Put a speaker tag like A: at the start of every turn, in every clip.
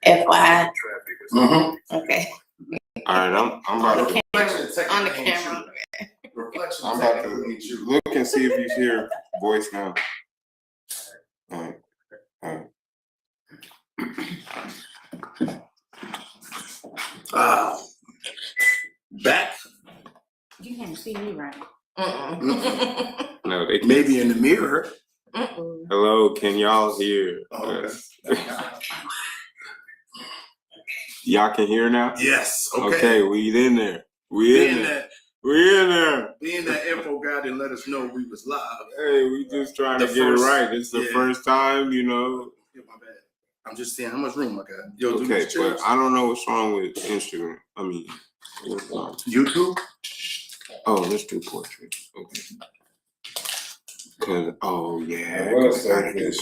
A: FYI. Okay.
B: All right, I'm about to
A: On the camera.
B: I'm about to look and see if you hear voice now. All right.
C: Back.
A: You can't see me right.
B: No, they
C: Maybe in the mirror.
B: Hello, can y'all hear us? Y'all can hear now?
C: Yes.
B: Okay, we in there. We in there.
C: Being that info guy didn't let us know we was live.
B: Hey, we just trying to get it right. It's the first time, you know.
C: Yeah, my bad. I'm just saying, how much room I got? Yo,
B: okay, but I don't know what's wrong with Instagram. I mean,
C: YouTube?
B: Oh, let's do portrait. Okay. Cause
D: I will say this,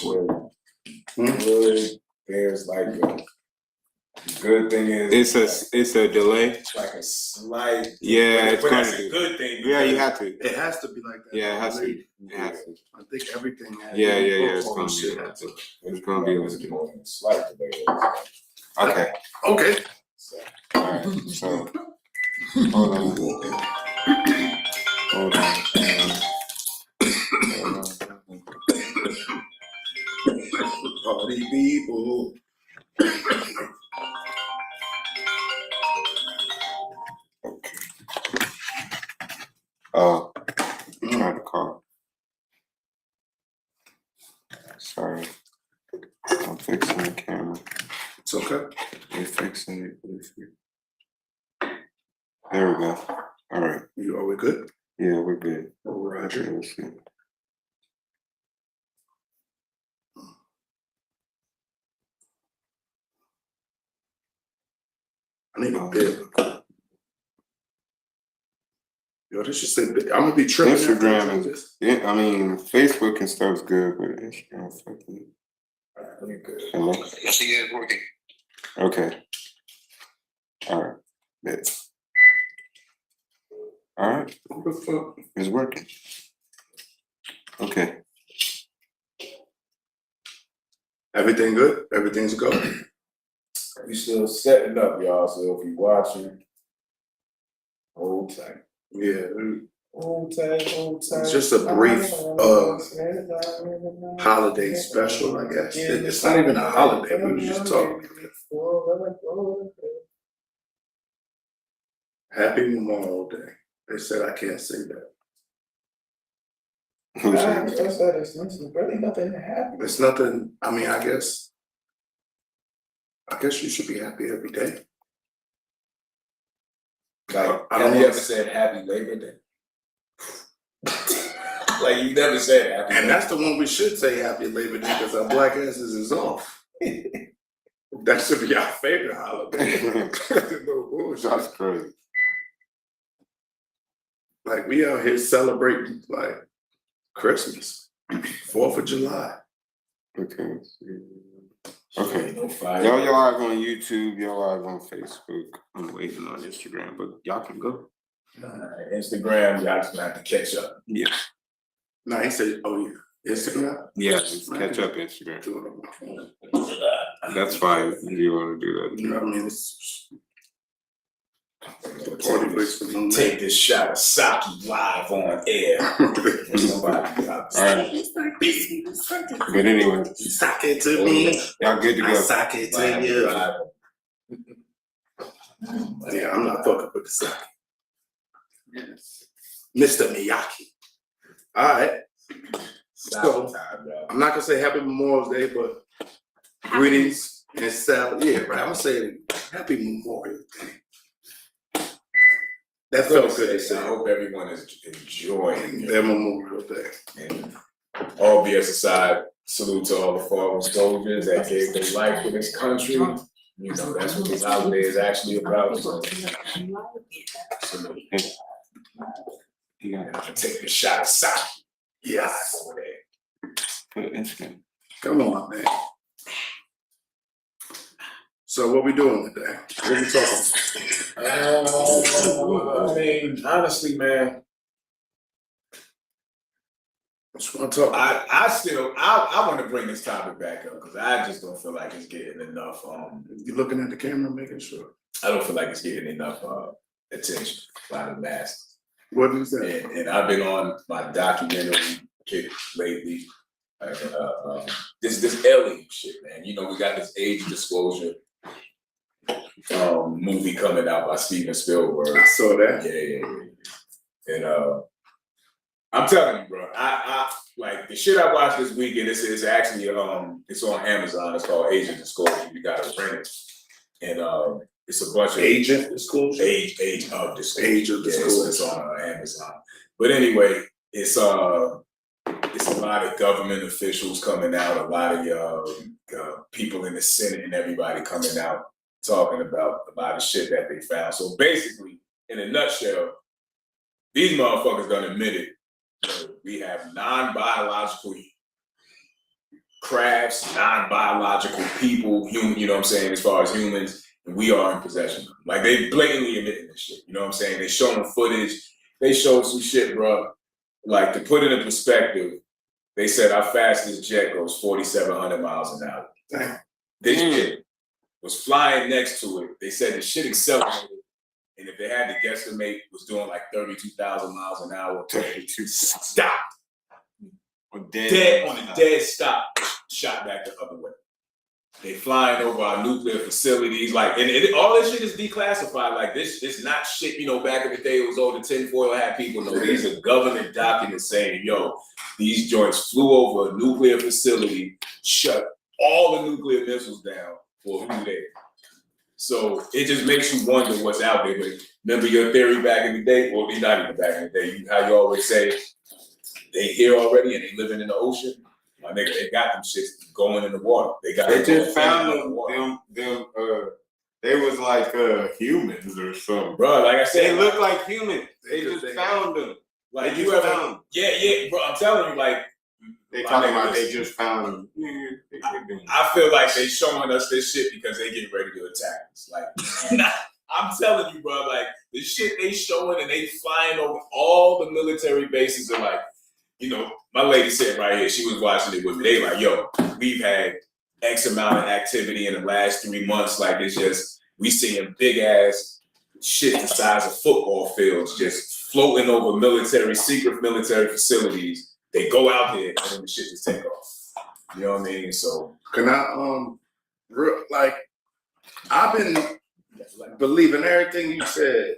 D: there's like a good thing is
B: it's a delay.
D: It's like a slight.
B: Yeah, it's
D: that's a good thing.
B: Yeah, you have to.
C: It has to be like that.
B: Yeah, it has to. It has to.
C: I think everything has.
B: Yeah. It's gonna be like that. It's gonna be like that.
D: Slight delay.
B: Okay.
C: Okay.
B: So, all right. So, hold on.
C: Party people.
B: I'm trying to call. Sorry. I'm fixing the camera.
C: It's okay.
B: We're fixing it. There we go. All right.
C: Are we good?
B: Yeah, we're good.
C: Roger.
B: Okay, let's see.
C: I need a bit. Yo, this just say I'm gonna be tripping.
B: Instagram is, I mean, Facebook and stuff's good, but Instagram fucking.
D: Alright, good.
B: Hello?
E: I see it working.
B: Okay. All right. Bet. All right. It's working. Okay.
C: Everything good? Everything's good.
D: We still setting up, y'all. So if you're watching, hold tight.
C: Yeah.
D: Hold tight.
C: It's just a brief holiday special, I guess. It's not even a holiday. We were just talking. Happy Memorial Day. They said I can't say that.
D: It's really nothing to happen.
C: It's nothing. I mean, I guess you should be happy every day.
D: Like, have you ever said Happy Labor Day? Like, you never said Happy Labor Day.
C: And that's the one we should say Happy Labor Day because our black asses is off. That should be our favorite holiday. No bullshit.
B: That's crazy.
C: Like, we out here celebrating, like, Christmas, 4th of July.
B: Okay. Okay. Y'all live on YouTube, y'all live on Facebook. I'm waiting on Instagram, but y'all can go.
D: Instagram, y'all just gonna have to catch up.
B: Yeah.
C: No, he said, oh yeah, Instagram?
B: Yeah, just catch up Instagram. That's fine if you want to do that.
C: You know what I mean? It's
D: Take this shot of sake live on air. Nobody
B: All right. But anyway,
C: sake to me.
B: Y'all good to go.
C: Sake to you. Yeah, I'm not fucking with the sake. Mr. Miyake. All right. So, I'm not gonna say Happy Memorial Day, but greetings and salad. Yeah, right. I'm gonna say Happy Memorial Day. That felt good.
D: So I hope everyone is enjoying
C: their Memorial Day.
D: And all BS aside, salute to all the fallen soldiers that gave their life for this country. You know, that's what this holiday is actually about. So, salute.
B: Yeah.
D: Take a shot of sake.
C: Yes.
B: Instagram.
C: Come on, man. So what we doing today? What we talking?
D: I mean, honestly, man,
C: Just want to talk.
D: I want to bring this topic back up because I just don't feel like it's getting enough.
C: You looking at the camera, making sure.
D: I don't feel like it's getting enough attention by the masses.
C: What is that?
D: And I've been on my documentary kick lately. This alien shit, man. You know, we got this age disclosure movie coming out by Steven Spielberg.
C: I saw that.
D: Yeah. And I'm telling you, bro, I like the shit I watched this weekend. It's actually it's on Amazon. It's called Agent Disclosure. You gotta rent it, and it's a bunch of
C: Agent Disclosure.
D: Age of Disclosure.
C: Age of Disclosure.
D: Yeah, it's on Amazon. But anyway, it's a lot of government officials coming out, a lot of people in the Senate and everybody coming out talking about a lot of shit that they found. So basically, in a nutshell, these motherfuckers done admitted we have non-biological crafts, non-biological people, human, you know what I'm saying, as far as humans, and we are in possession of them. Like, they blatantly admitting this shit, you know what I'm saying? They showing footage, they showed some shit, bro. Like, to put it in perspective, they said our fastest jet goes 4,700 miles an hour.
C: Damn.
D: This shit was flying next to it. They said the shit accelerated, and if they had to guesstimate, was doing like 32,000 miles an hour.
B: 32.
D: Stop.
B: On
D: A dead stop. Shot back the other way. They flying over our nuclear facilities, like, and all this shit is declassified. Like, this is not shit, you know, back in the day it was all the tinfoil hat people. No, these are government documents saying, yo, these joints flew over a nuclear facility, shut all the nuclear missiles down for a few days. So it just makes you wonder what's out there. But remember your theory back in the day? Well, not even back in the day. How you always say they here already and they living in the ocean. My nigga, they got them shits going in the water. They
B: just found them. They was like humans or something.
D: Bro, like I said,
B: they look like humans. They just found them.
D: Like you ever? Yeah, bro. I'm telling you, like
B: they talking about they just found them.
D: I feel like they showing us this shit because they getting ready to attack us. Like, I'm telling you, bro. Like the shit they showing and they flying over all the military bases are like, you know, my lady said right here, she was watching it with me. They like, yo, we've had X amount of activity in the last 3 months. Like it's just, we seeing big ass shit the size of football fields just floating over secret military facilities. They go out there and then the shit just take off. You know what I mean? So
C: can I I've been believing everything you said,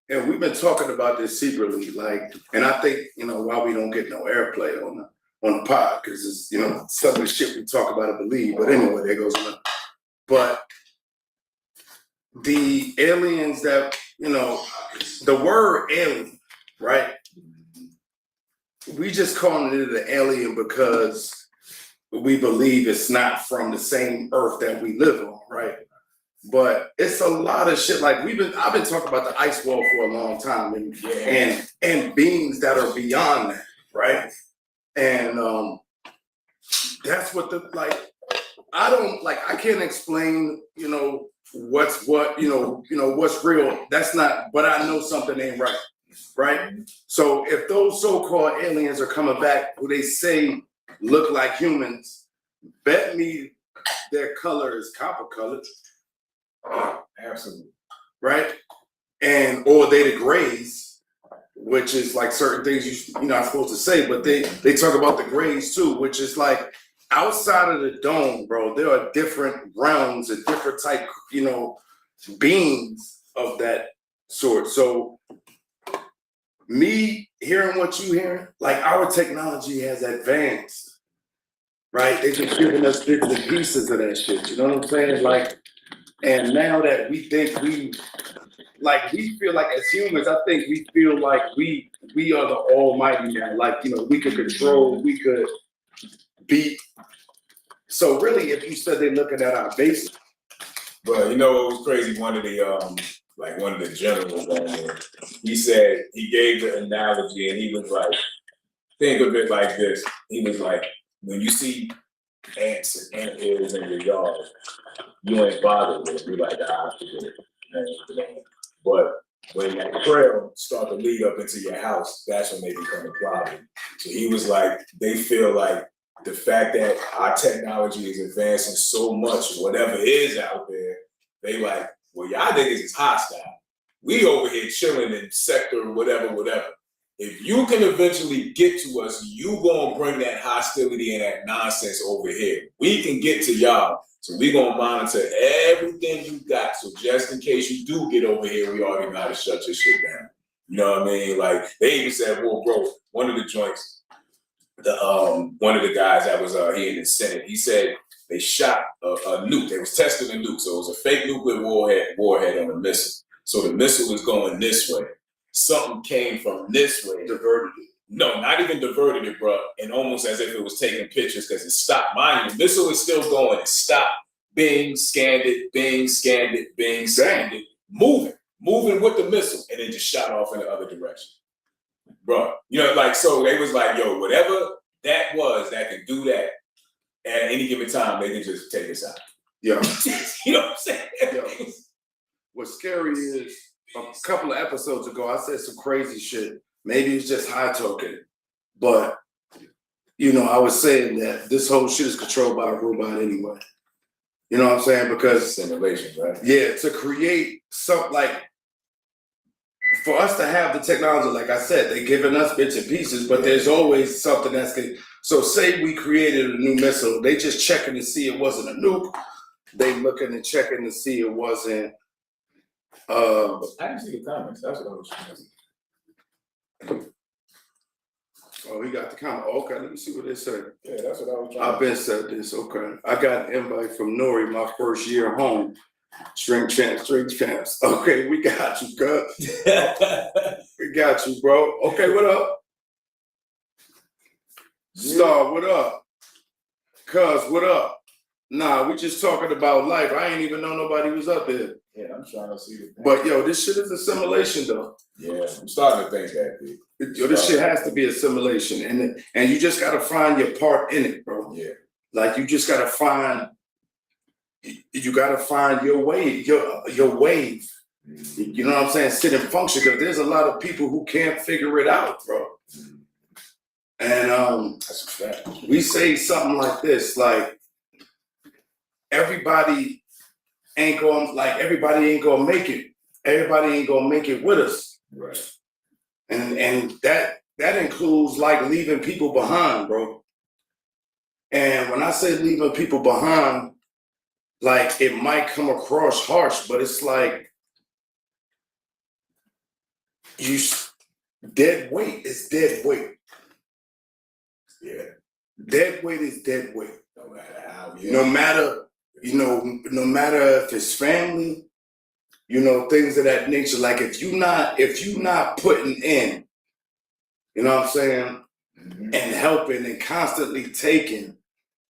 C: and we've been talking about this secretly, like, and I think, you know, why we don't get no airplay on the pod, because it's, you know, some of the shit we talk about and believe, but anyway, there goes another. But the aliens that, you know, the word alien, right? We just calling it an alien because we believe it's not from the same earth that we live on, right? But it's a lot of shit. Like I've been talking about the ice wall for a long time, and beings that are beyond that, right? And that's what I can't explain, you know, what's what, you know, what's real. That's not, but I know something ain't right. Right? So if those so-called aliens are coming back who they say look like humans, bet me their color is copper colored.
D: absolutely.
C: Right? And or they the grays, which is like certain things you're not supposed to say, but they talk about the grays too, which is like outside of the dome, bro, there are different realms and different type, you know, beings of that sort. So me hearing what you hearing, like our technology has advanced, right? They just giving us bits and pieces of that shit. You know what I'm saying? Like, and now that we think we feel like as humans, I think we feel like we are the almighty now. Like, you know, we could control, we could beat. So really, if you said they're looking at our basics.
D: But you know what was crazy? One of the generals on there, he said, he gave the analogy and he was like, think of it like this. He was like, when you see ants and anthills in your yard, you ain't bothered with it. You're like, forget it. But when that trail start to lead up into your house, that's when they become a problem. So he was like, they feel like the fact that our technology is advancing so much, whatever is out there, they like, well, y'all niggas is hostile. We over here chilling in sector whatever. If you can eventually get to us, you gonna bring that hostility and that nonsense over here. We can get to y'all, so we gonna monitor everything you got. So just in case you do get over here, we already know how to shut your shit down. You know what I mean? Like they even said, well, bro, one of the joints, one of the guys that was here in the Senate, he said they shot a nuke. They was testing a nuke, so it was a fake nuclear warhead on a missile. So the missile was going this way. Something came from this way.
C: Diverted it.
D: No, not even diverted it, bro. And almost as if it was taking pictures because it stopped. Mind you, the missile is still going. It stopped. Bing, scanned it. Bing, scanned it. Bing, scanned it. Moving with the missile, and then just shot off in the other direction. Bro, you know, like, so they was like, yo, whatever that was that can do that at any given time, they can just take us out.
C: Yeah.
D: You know what I'm saying?
C: Yeah. What's scary is a couple of episodes ago, I said some crazy shit. Maybe it's just high talking, but you know, I was saying that this whole shit is controlled by a robot anyway. You know what I'm saying? Because
D: Simulation, right?
C: yeah, to create something like for us to have the technology, like I said, they're giving us bits and pieces, but there's always something that's good. So say we created a new missile, they just checking to see it wasn't a nuke. They looking and checking to see it wasn't.
D: I didn't see the comments. That's what I was trying to see.
C: Oh, he got the comment. Okay, let me see what they say.
D: Yeah, that's what I was trying
C: I've been said this. Okay, I got an invite from Nori my first year home. String champs. Okay, we got you, girl. We got you, bro. Okay, what up? Star, what up? Cuz, what up? Nah, we just talking about life. I ain't even know nobody was up there.
D: Yeah, I'm trying to see the
C: But yo, this shit is a simulation though.
D: Yeah, I'm starting to think that, dude.
C: Yo, this shit has to be a simulation, and you just gotta find your part in it, bro.
D: Yeah.
C: Like you just gotta find your wave, your wave. You know what I'm saying? Sit and function, because there's a lot of people who can't figure it out, bro. And
D: That's a fact.
C: we say something like this, like everybody ain't gonna make it. Everybody ain't gonna make it with us.
D: Right.
C: And that includes like leaving people behind, bro. And when I say leaving people behind, like it might come across harsh, but it's like dead weight is dead weight.
D: Yeah.
C: Dead weight is dead weight.
D: No matter how.
C: No matter if it's family, things of that nature. Like if you not putting in, you know what I'm saying, and helping and constantly taking,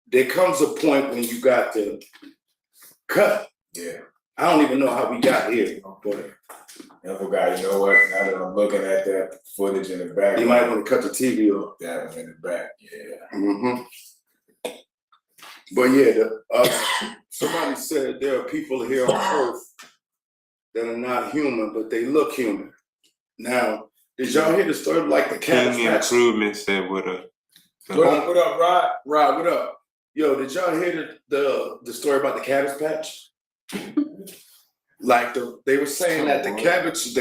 C: there comes a point when you got to cut.
D: Yeah.
C: I don't even know how we got here, but
D: I forgot, you know what? Now that I'm looking at that footage in the back,
C: you might want to cut the TV off.
D: that one in the back. Yeah.
C: Mm-hmm. But yeah, somebody said there are people here on Earth that are not human, but they look human. Now, did y'all hear the story of like the Cabbage
B: King
C: Patch?
B: Improvement said what up.
D: What up, Rod?
C: Rod, what up? Yo, did y'all hear the story about the Cabbage Patch? Like they were saying that the Cabbage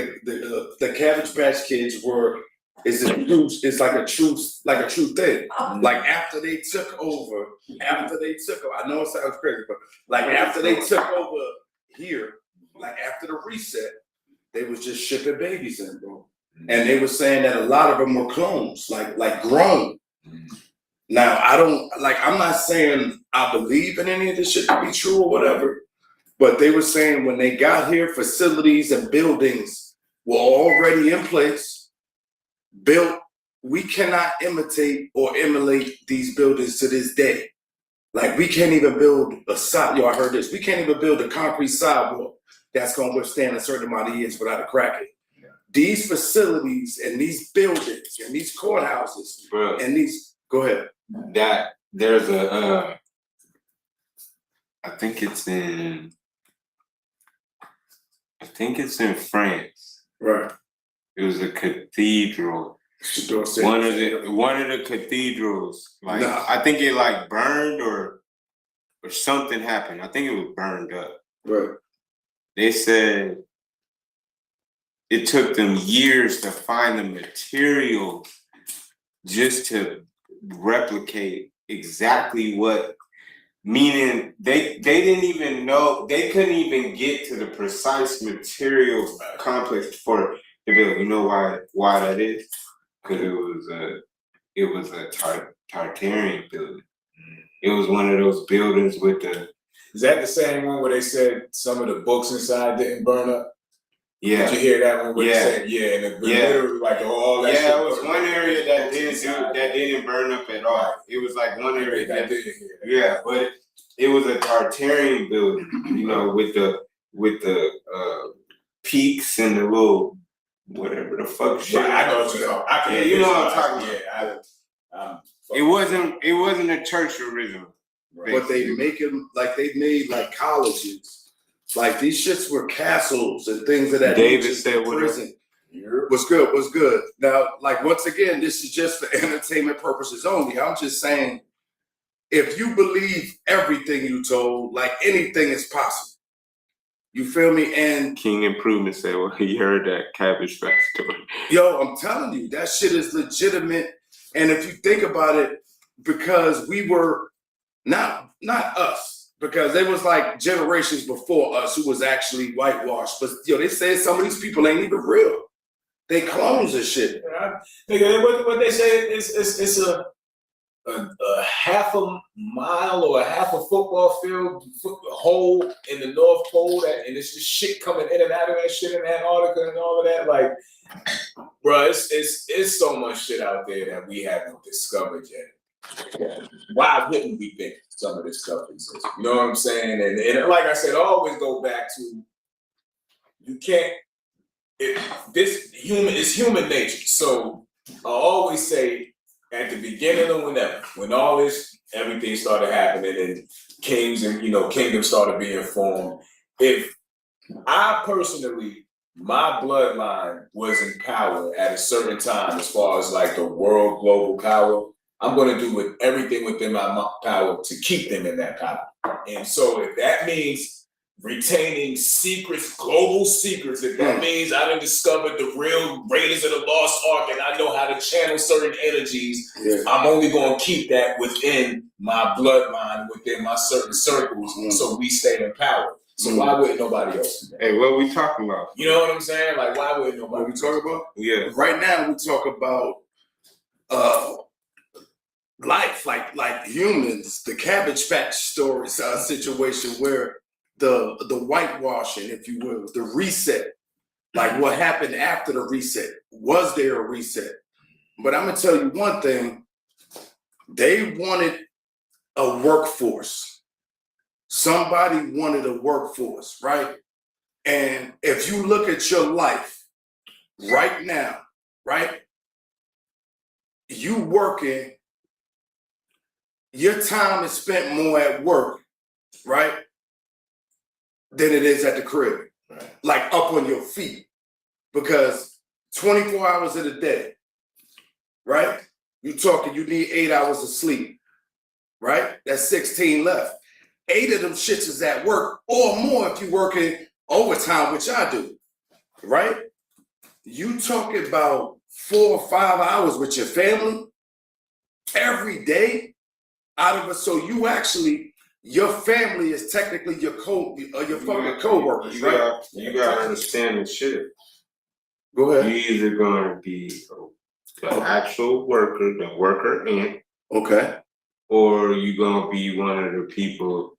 C: Patch Kids it's like a true thing. Like after they took over, I know it sounds crazy, but like after they took over here, like after the reset, they was just shipping babies in, bro. And they were saying that a lot of them were clones, like grown. Now I'm not saying I believe in any of this shit to be true or whatever, but they were saying when they got here, facilities and buildings were already in place, built. We cannot imitate or emulate these buildings to this day. Like we can't even build y'all heard this, we can't even build a concrete sidewalk that's gonna withstand a certain amount of years without a crack. Yeah. These facilities and these buildings and these courthouses,
B: Bro,
C: and these, go ahead.
B: That there's a I think it's in France.
C: Right.
B: It was a cathedral. One of the cathedrals. Like I think it like burned or something happened. I think it was burned up.
C: Right.
B: They said it took them years to find the material just to replicate exactly what, meaning they didn't even know, they couldn't even get to the precise material complex for the building. You know why that is? Because it was a Tartarian building. It was one of those buildings with the.
D: Is that the same one where they said some of the books inside didn't burn up?
B: Yeah.
D: Did you hear that one where they said, and it literally like all that shit.
B: Yeah, it was one area that didn't burn up at all. It was like one area that didn't hear that. Yeah, but it was a Tartarian building, you know, with the peaks and the little whatever the fuck shit.
D: Right, I know what you're talking about.
B: You know what I'm talking
D: about.
B: It wasn't a church original.
C: Right. But they make them like they made like colleges. Like these shits were castles and things of that nature.
B: David said
C: prison. Was good. Now, like once again, this is just for entertainment purposes only. I'm just saying, if you believe everything you told, like anything is possible. You feel me? And
B: King Improvement said, well, he heard that Cabbage Patch story.
C: Yo, I'm telling you, that shit is legitimate. And if you think about it, because we were not us. Because there was like generations before us who was actually whitewashed. But yo, they said some of these people ain't even real. They clones and shit.
D: What they say is it's a half a mile or a half a football field hole in the North Pole, and it's just shit coming in and out of that shit in Antarctica and all of that. Like, bro, it's so much shit out there that we haven't discovered yet. Why wouldn't we think some of this stuff exists? You know what I'm saying? And like I said, I always go back to you can't. It's human nature. So I always say at the beginning of when all this everything started happening and kings and kingdoms started being formed. If I personally, my bloodline was in power at a certain time, as far as like the world global power, I'm going to do everything within my power to keep them in that power. And so if that means retaining secrets, global secrets, if that means I done discovered the real Raiders of the Lost Ark and I know how to channel certain energies, I'm only going to keep that within my bloodline, within my certain circles, so we stay in power. So why wouldn't nobody else do that?
B: Hey, what are we talking about?
D: You know what I'm saying? Like, why wouldn't nobody?
C: What we talk about?
B: Yeah.
C: Right now, we talk about life, like humans, the Cabbage Patch story situation where the whitewashing, if you will, the reset, like what happened after the reset. Was there a reset? But I'm gonna tell you one thing, they wanted a workforce. Somebody wanted a workforce, right? And if you look at your life right now, right? You working, your time is spent more at work, right? Than it is at the crib, like up on your feet. Because 24 hours in a day, right? You need 8 hours of sleep, right? That's 16 left. 8 of them shits is at work or more if you're working overtime, which I do, right? You talking about 4 or 5 hours with your family every day out of it. So you actually, your family is technically your fucking co-workers, right?
B: You gotta understand the shit.
C: Go ahead.
B: You're either gonna be the actual worker, the worker ant.
C: Okay.
B: Or you gonna be one of the people.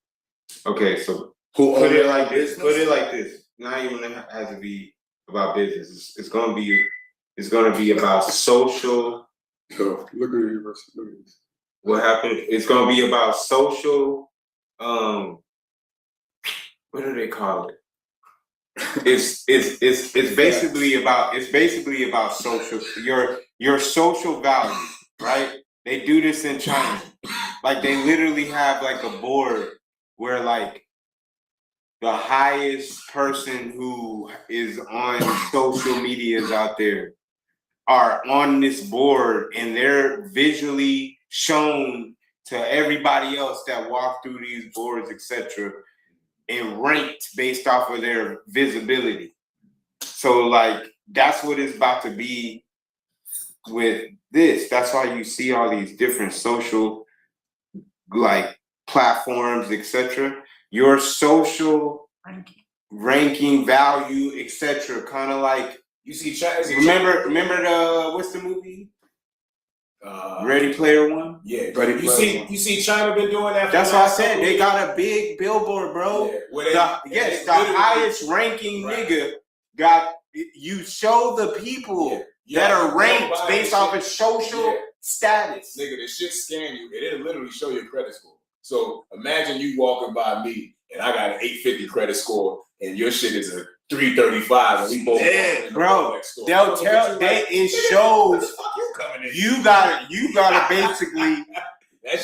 B: Okay, so
C: who
B: put it like this. Put it like this. Not even has to be about business. It's gonna be about social.
C: Look at you.
B: What happened? It's gonna be about social. What do they call it? It's basically about social, your social value, right? They do this in China. Like they literally have like a board where like the highest person who is on social medias out there are on this board, and they're visually shown to everybody else that walk through these boards, etc., and ranked based off of their visibility. So like that's what it's about to be with this. That's why you see all these different social like platforms, etc. Your social ranking value, etc. Kind of like
D: You see, China.
B: remember the what's the movie? Ready Player One.
D: Yeah,
C: Ready
D: you
C: Player One.
D: see, China been doing that.
B: That's why I said they got a big billboard, bro.
D: Yeah,
B: The highest ranking nigga got. You show the people that are ranked based off of social status.
D: Nigga, the shit scan you, and it'll literally show your credit score. So imagine you walking by me, and I got an 850 credit score, and your shit is a 335, and we both.
B: Yeah, bro. They'll tell. It shows. You gotta basically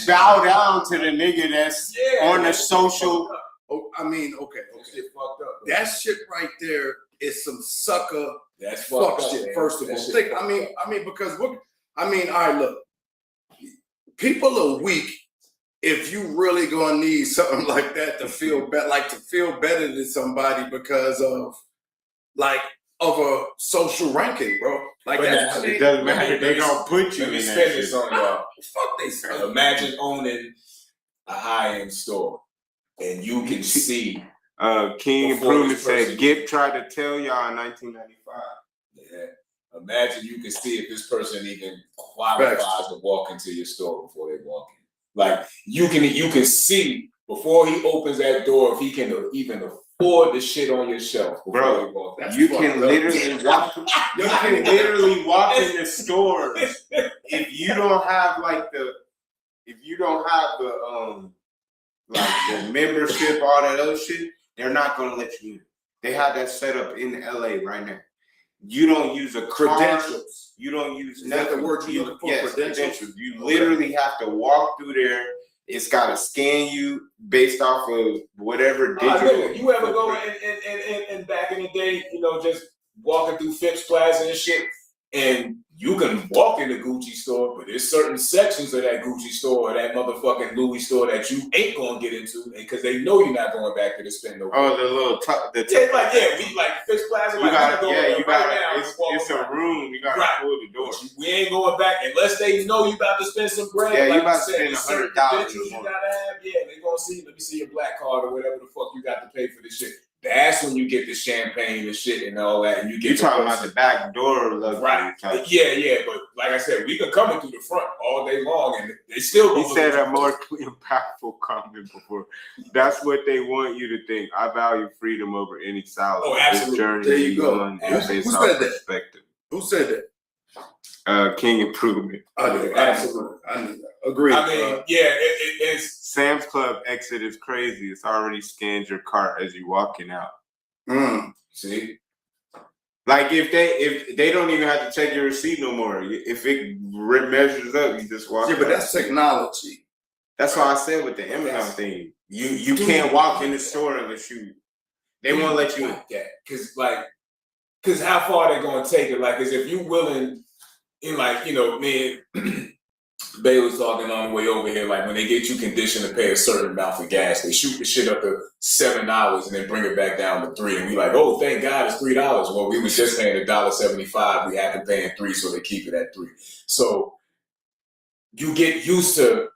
B: bow down to the nigga that's on the social.
C: Oh, I mean, okay.
D: Shit fucked up,
C: that shit right there is some sucker
D: that's
C: fuck
D: up,
C: shit.
D: man.
C: First of all,
D: Shit
C: I mean, because all right, look, people are weak. If you really gonna need something like that to feel better, better than somebody because of a social ranking, bro. Like that.
B: It doesn't matter. They gonna put you
D: Let me
B: in
D: spin
B: that
D: this
B: shit.
D: on y'all.
C: Fuck they say.
D: Imagine owning a high-end store, and you can see.
B: King
D: Before
B: Improvement
D: this person-
B: said Gip tried to tell y'all in 1995.
D: Yeah. Imagine you can see if this person even qualifies to walk into your store before they walk in. Like you can see before he opens that door if he can even afford the shit on your shelf.
B: Bro,
D: he walk in.
B: you can literally walk. You can literally walk in the stores if you don't have the membership, all that other shit. They're not gonna let you in. They have that set up in LA right now. You don't use a
C: credentials.
B: You don't use
C: Is that the word you're looking for?
B: Yes,
C: Credentials.
B: You literally have to walk through there. It's gotta scan you based off of whatever digital.
D: You ever go and back in the day, just walking through Phipps Plaza and shit, and you can walk in the Gucci store, but there's certain sections of that Gucci store or that motherfucking Louis store that you ain't gonna get into, because they know you're not going back to the spend no.
B: Oh, the little
D: we like Phipps Plaza.
B: You gotta,
D: now.
B: It's a room. You gotta pull the door.
D: We ain't going back unless they know you about to spend some bread.
B: Yeah,
D: like
B: you about to
D: said,
B: spend $100.
D: You gotta have. Yeah, they gonna see. Let me see your black card or whatever the fuck you got to pay for this shit. That's when you get the champagne and shit and all that, and you get.
B: You talking about the back door,
D: right? Yeah. But like I said, we can come in through the front all day long, and they still.
B: He said a more impactful comment before. That's what they want you to think. I value freedom over any salary.
D: Oh, absolutely.
B: This journey
C: there you go.
B: Who said that?
C: Who said that?
B: King Improvement.
D: Absolutely.
C: I agree.
D: I mean, it's
B: Sam's Club exit is crazy. It's already scanned your cart as you walking out.
D: See,
B: like if they don't even have to check your receipt no more. If it measures up, you just walk.
C: Yeah, but that's technology.
B: That's why I said with the Amazon thing, you can't walk in the store unless they won't let you in.
D: Because how far they gonna take it? Like, is if you willing, me and Bay was talking on the way over here, like when they get you conditioned to pay a certain amount for gas, they shoot the shit up to $7 and then bring it back down to $3. And we like, oh, thank God it's $3. Well, we was just paying $1.75. We had to pay $3, so they keep it at $3. So you get used to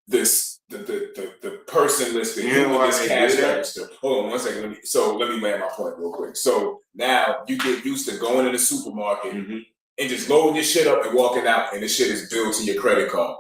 D: this, the person listed in this cash register. Hold on one second. Let me land my point real quick. So now you get used to going to the supermarket. And just loading your shit up and walking out, and the shit is billed to your credit card.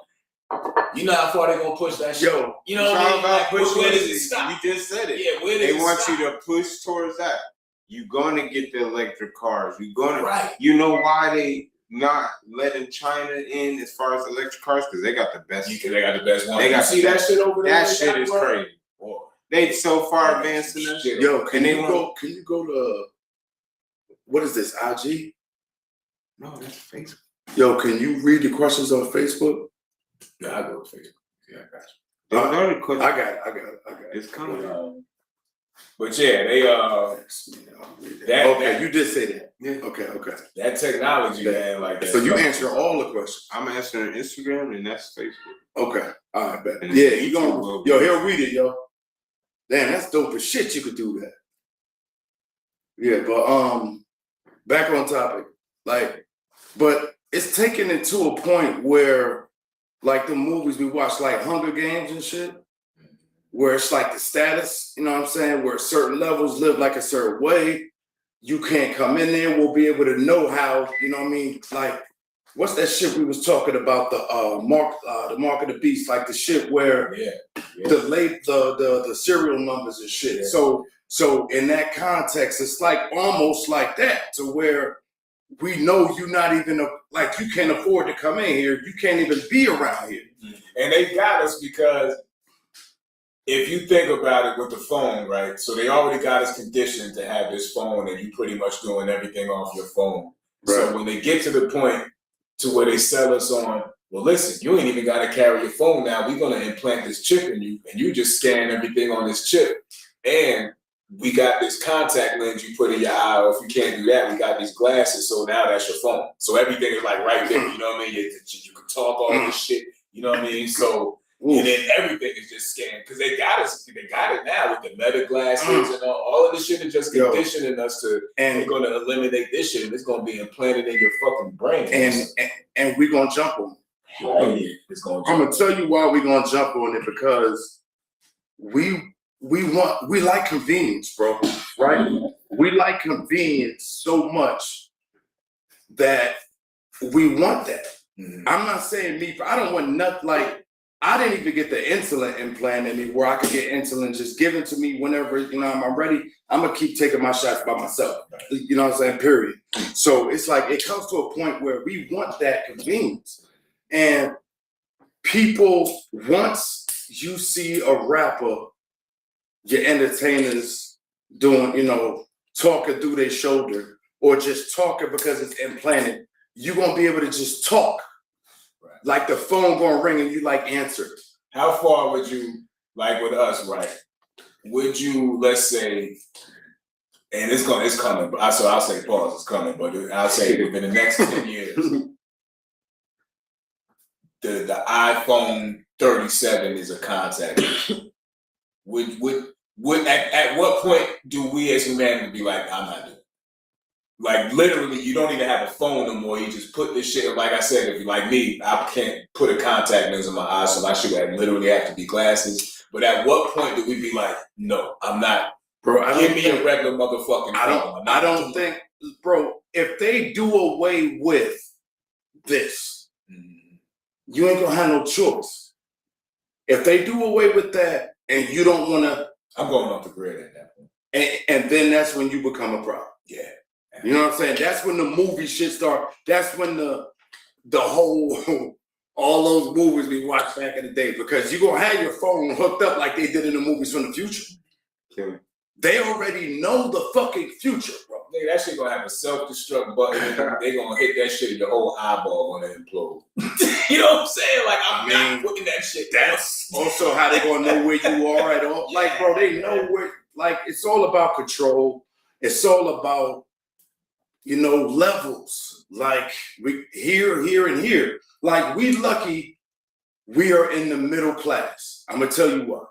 D: You know how far they gonna push that shit?
C: Yo,
D: you know what I mean? Like, where does it
B: You
D: stop?
B: just said it.
D: Yeah, where does
B: they
D: it
B: want
D: stop?
B: you to push towards that. You're gonna get the electric cars. You're gonna.
D: Right.
B: You know why they not letting China in as far as electric cars? Because they got the best.
D: They got the best one.
B: They got
D: see that shit over there?
B: That shit is crazy. Boy. They so far advanced in that shit.
C: Yo, can you go to what is this? IG?
B: No, that's Facebook.
C: Yo, can you read the questions on Facebook?
D: Yeah, I go to Facebook. Yeah, I got you.
B: I got it.
C: I got it.
B: It's coming.
D: But yeah, they
C: Okay, you did say that. Yeah. Okay.
D: that technology, man, like that.
C: So you answer all the questions.
B: I'm answering Instagram and that's Facebook.
C: Okay. All right, bet.
B: And
C: Yeah,
B: then
C: you
B: YouTube
C: gonna
B: will
C: yo,
B: be-
C: he'll read it, yo. Damn, that's dope as shit. You could do that. Yeah, but back on topic. Like, but it's taken it to a point where, like the movies we watch, like Hunger Games and shit, where it's like the status, you know what I'm saying, where certain levels live like a certain way. You can't come in there. We'll be able to know how, you know what I mean? Like, what's that shit we was talking about? The mark of the beast, like the shit where the serial numbers and shit.
D: Yeah.
C: So in that context, it's like almost like that, to where we know you're not even like you can't afford to come in here. You can't even be around here.
D: And they got us because if you think about it with the phone, right? So they already got us conditioned to have this phone and you pretty much doing everything off your phone. Right. So when they get to the point to where they sell us on, well, listen, you ain't even got to carry your phone now. We're going to implant this chip in you and you just scan everything on this chip. And we got this contact lens you put in your eye, or if you can't do that, we got these glasses, so now that's your phone. So everything is like right there, you know what I mean? You can talk all this shit, you know what I mean? So, and then everything is just scanned, because they got it now with the meta glasses and all of this shit is just conditioning us to, and we're gonna eliminate this shit and it's gonna be implanted in your fucking brain.
C: And we're gonna jump on it. I'm gonna tell you why we're gonna jump on it, because we like convenience, bro, right? We like convenience so much that we want that. I'm not saying I don't want nothing. Like, I didn't even get the insulin implanted in me where I could get insulin just given to me whenever, you know, I'm ready. I'm gonna keep taking my shots by myself. You know what I'm saying? Period. So it's like it comes to a point where we want that convenience. And people, once you see a rapper, your entertainers doing, you know, talking through their shoulder or just talking because it's implanted, you're gonna be able to just talk. Right. Like the phone gonna ring and you like answer.
D: How far would you, like with us, right? Would you, let's say, and it's coming, but so I'll say pause, it's coming, but I'll say within the next 10 years, the iPhone 37 is a contact. Would at what point do we as humanity be like, I'm not doing it? Like literally, you don't even have a phone no more. You just put this shit. Like I said, if you like me, I can't put a contact lens in my eye, so my shit would literally have to be glasses. But at what point do we be like, no, I'm not, bro? Give me a regular motherfucking phone.
C: I don't think, bro. If they do away with this, you ain't gonna have no choice. If they do away with that, and you don't want to,
D: I'm going off the grid at that point.
C: And then that's when you become a problem.
D: Yeah.
C: You know what I'm saying? That's when the movie shit start. That's when the whole, all those movies we watched back in the day, because you're going to have your phone hooked up like they did in the movies from the future. Okay. They already know the fucking future, bro.
D: Nigga, that shit going to have a self-destruct button and they going to hit that shit and your whole eyeball going to implode. You know what I'm saying? Like, I'm not putting that shit down.
C: That's also how they going to know where you are at all. Like, bro, they know where, like, it's all about control. It's all about, you know, levels. Like, we here, and here. Like, we lucky we are in the middle class. I'm going to tell you what.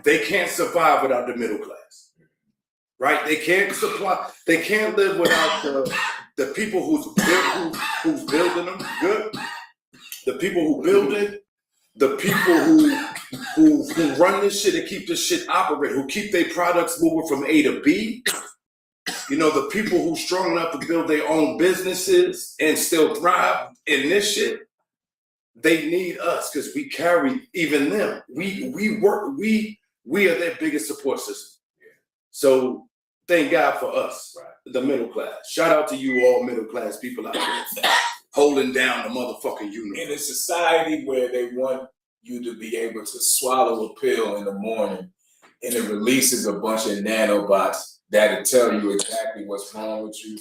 C: They can't survive without the middle class. Right? They can't live without the people who's building them. Good. The people who build it, the people who run this shit and keep this shit operating, who keep their products moving from A to B. You know, the people who strong enough to build their own businesses and still thrive in this shit. They need us because we carry even them. We are their biggest support system. Yeah. So thank God for us, right? The middle class. Shout out to you all middle class people out there holding down the motherfucking universe.
D: In a society where they want you to be able to swallow a pill in the morning and it releases a bunch of nanobots that'll tell you exactly what's wrong with you,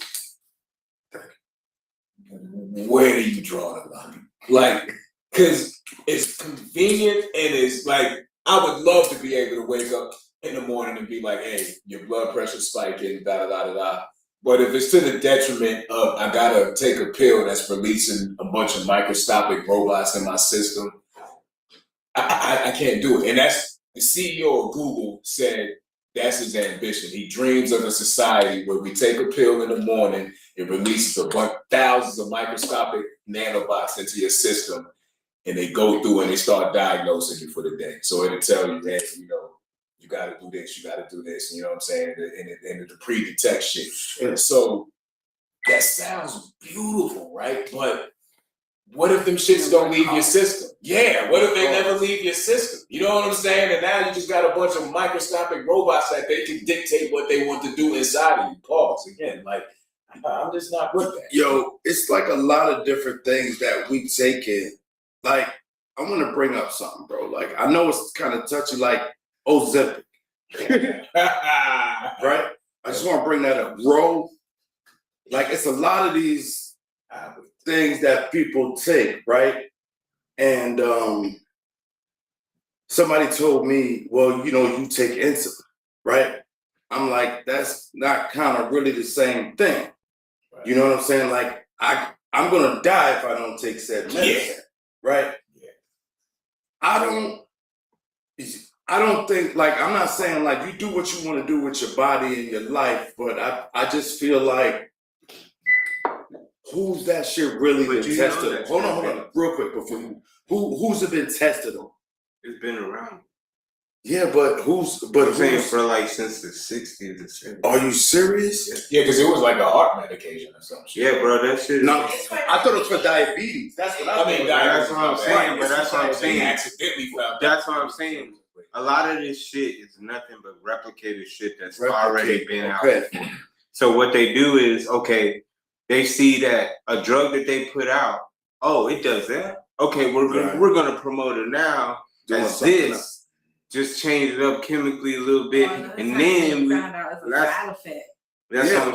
D: where do you draw the line? Like, because it's convenient and it's like, I would love to be able to wake up in the morning and be like, hey, your blood pressure spiking, da da da da da. But if it's to the detriment of I gotta take a pill that's releasing a bunch of microscopic robots in my system, I can't do it. And that's the CEO of Google said that's his ambition. He dreams of a society where we take a pill in the morning, it releases thousands of microscopic nanobots into your system, and they go through and they start diagnosing you for the day. So it'll tell you that, you know, you gotta do this, you gotta do this, you know what I'm saying? And it pre-detect shit. And so that sounds beautiful, right? But what if them shits don't leave your system? Yeah, what if they never leave your system? You know what I'm saying? And now you just got a bunch of microscopic robots that they can dictate what they want to do inside of you. Pause again, like, I'm just not with that.
C: Yo, it's like a lot of different things that we take in. Like, I want to bring up something, bro. Like, I know it's kind of touchy, like Ozempic, right? I just want to bring that up. Bro, like, it's a lot of these things that people take, right? And somebody told me, well, you know, you take insulin, right? I'm like, that's not kind of really the same thing. Right. You know what I'm saying? Like, I'm gonna die if I don't take said medicine, right? Yeah. I don't think, like, I'm not saying like you do what you want to do with your body and your life, but I just feel like, who's that shit really been tested on? Hold on, real quick before you. Who's it been tested on?
B: It's been around.
C: Yeah, but
B: I'm saying for like since the 60s or 70s.
C: Are you serious?
D: Yeah, because it was like a heart medication or something.
B: Yeah, bro, that shit.
C: No, I thought it was for diabetes. That's what I mean.
B: That's what I'm saying, but that's what I'm saying.
D: Accidentally found.
B: That's what I'm saying. A lot of this shit is nothing but replicated shit that's already been out there. So what they do is, okay, they see that a drug that they put out, oh, it does that. Okay, we're gonna promote it now as this. Just change it up chemically a little bit, and then
A: that's
B: what I'm saying.
A: That's how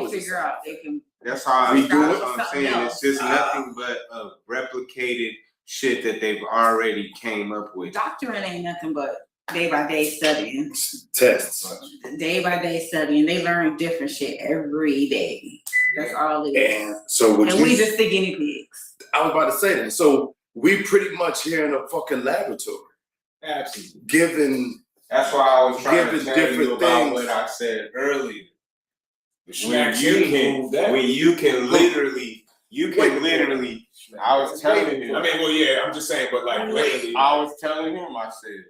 A: they figure out they can.
B: That's how we do it. I'm saying it's just nothing but a replicated shit that they've already came up with.
A: Doctoring ain't nothing but day by day studying.
C: Tests.
A: Day by day studying. They learn different shit every day. That's all it is.
C: And so
A: and we just the guinea pigs.
C: I was about to say that. So we pretty much here in a fucking laboratory.
D: Absolutely.
C: Given.
B: That's why I was trying to tell
C: different
B: you about
C: things.
B: what I said earlier.
D: When you can literally, I was telling him. I mean, well, yeah, I'm just saying, but like, literally,
B: I was telling him, I said,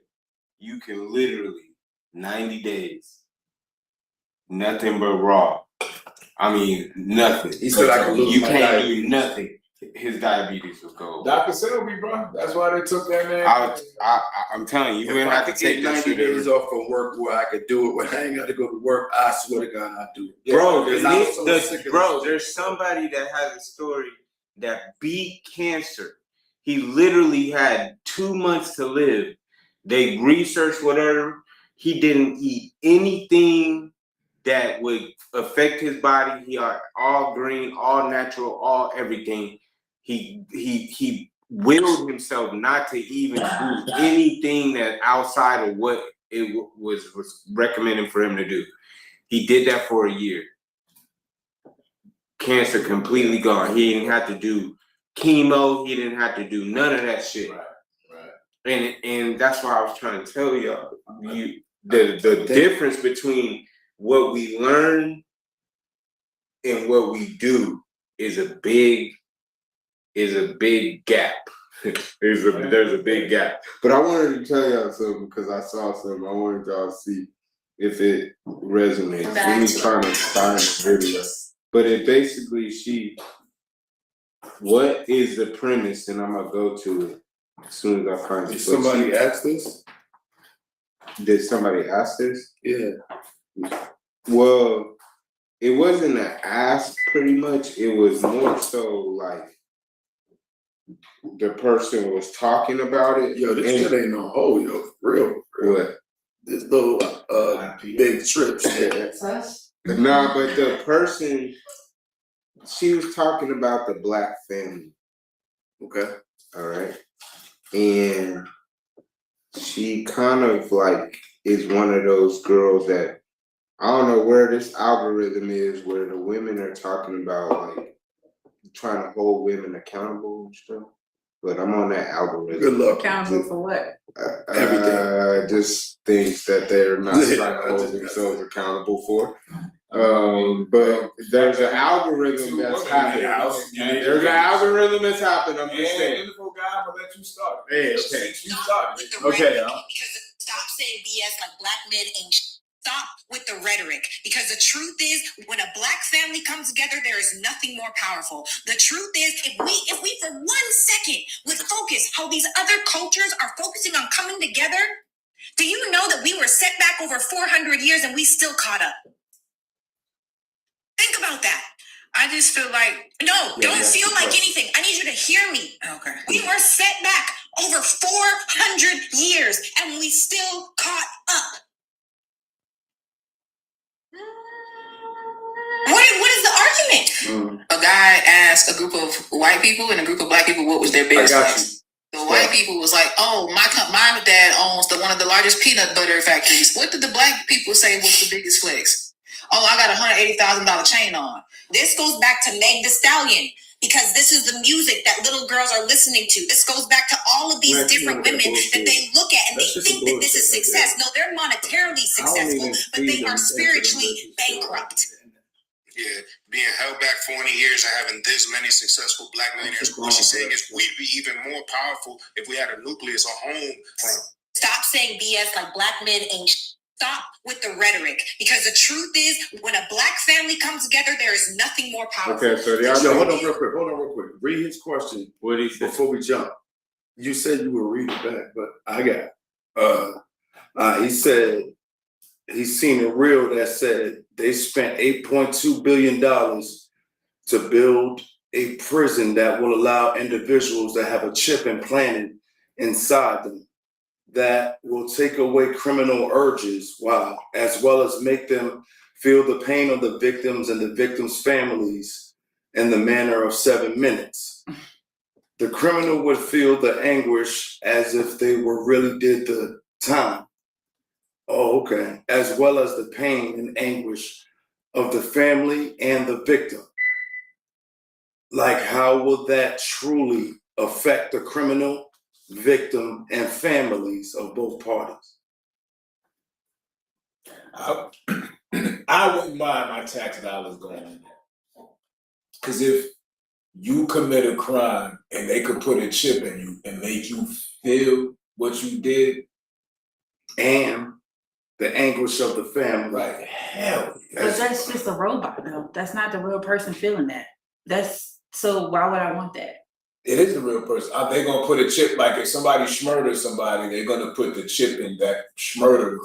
B: you can literally 90 days, nothing but raw. I mean, nothing.
C: He said I could lose
B: you
C: my
B: can't
C: diabetes.
B: do nothing. His diabetes was gold.
D: Dr. Selby, bro. That's why they took that man.
B: I'm telling you, you're gonna have to take
C: 90 days off from work where I could do it when I ain't got to go to work. I swear to God, I do it.
B: Bro, there's somebody that has a story that beat cancer. He literally had 2 months to live. They researched whatever. He didn't eat anything that would affect his body. He are all green, all natural, all everything. He willed himself not to even do anything that outside of what it was recommending for him to do. He did that for a year. Cancer completely gone. He didn't have to do chemo. He didn't have to do none of that shit. Right. And that's why I was trying to tell y'all, the difference between what we learn and what we do is a big gap. There's a big gap. But I wanted to tell y'all something because I saw something. I wanted y'all to see if it resonates. Let me try to find the video. But it basically, what is the premise? And I'm gonna go to it as soon as I find it.
C: Did somebody ask this?
B: Did somebody ask this?
C: Yeah.
B: Well, it wasn't an ask pretty much. It was more so like the person was talking about it.
C: Yo, this shit ain't no hole, yo. Real.
B: What?
C: This little big trips.
B: Nah, but the person, she was talking about the Black family.
C: Okay.
B: All right. And she kind of like is one of those girls that I don't know where this algorithm is, where the women are talking about like trying to hold women accountable and stuff. But I'm on that algorithm.
C: Good luck.
A: Accountable for what?
C: Everything.
B: Just things that they're not trying to hold themselves accountable for. But there's an algorithm that's happening. There's an algorithm that's happening. I'm just saying.
D: Info guy, I'm gonna let you start.
B: Hey, okay.
D: You start.
B: Okay.
E: Because stop saying BS like black men ain't. Stop with the rhetoric, because the truth is, when a black family comes together, there is nothing more powerful. The truth is, if we for 1 second would focus how these other cultures are focusing on coming together, do you know that we were set back over 400 years and we still caught up? Think about that. I just feel like, don't feel like anything. I need you to hear me. Okay. We were set back over 400 years and we still caught up. What is the argument?
F: A guy asked a group of white people and a group of black people what was their biggest flex. The white people was like, "Oh, my dad owns one of the largest peanut butter factories." What did the black people say was the biggest flex? "Oh, I got $180,000 chain on."
E: This goes back to Meg Thee Stallion, because this is the music that little girls are listening to. This goes back to all of these different women that they look at and they think that this is success. No, they're monetarily successful, but they are spiritually bankrupt.
G: Yeah, being held back for 20 years and having this many successful black millionaires. What she's saying is we'd be even more powerful if we had a nucleus, a home from.
E: Stop saying BS like black men ain't. Stop with the rhetoric, because the truth is, when a black family comes together, there is nothing more powerful.
B: Okay, so
C: hold on real quick. Read his question.
B: What did he say?
C: Before we jump. You said you were reading back, but I got he said he's seen a reel that said they spent $8.2 billion to build a prison that will allow individuals that have a chip implanted inside them that will take away criminal urges, as well as make them feel the pain of the victims and the victims' families in the manner of 7 minutes. The criminal would feel the anguish as if they really did the time. Oh, okay. As well as the pain and anguish of the family and the victim. Like, how will that truly affect the criminal, victim, and families of both parties?
D: I wouldn't mind my tax dollars going in there. Because if you commit a crime and they could put a chip in you and make you feel what you did,
C: and the anguish of the family.
D: Right, hell.
A: But that's just a robot, though. That's not the real person feeling that. So why would I want that?
D: It is the real person. Are they gonna put a chip, like if somebody schmurders somebody, they're gonna put the chip in that schmurder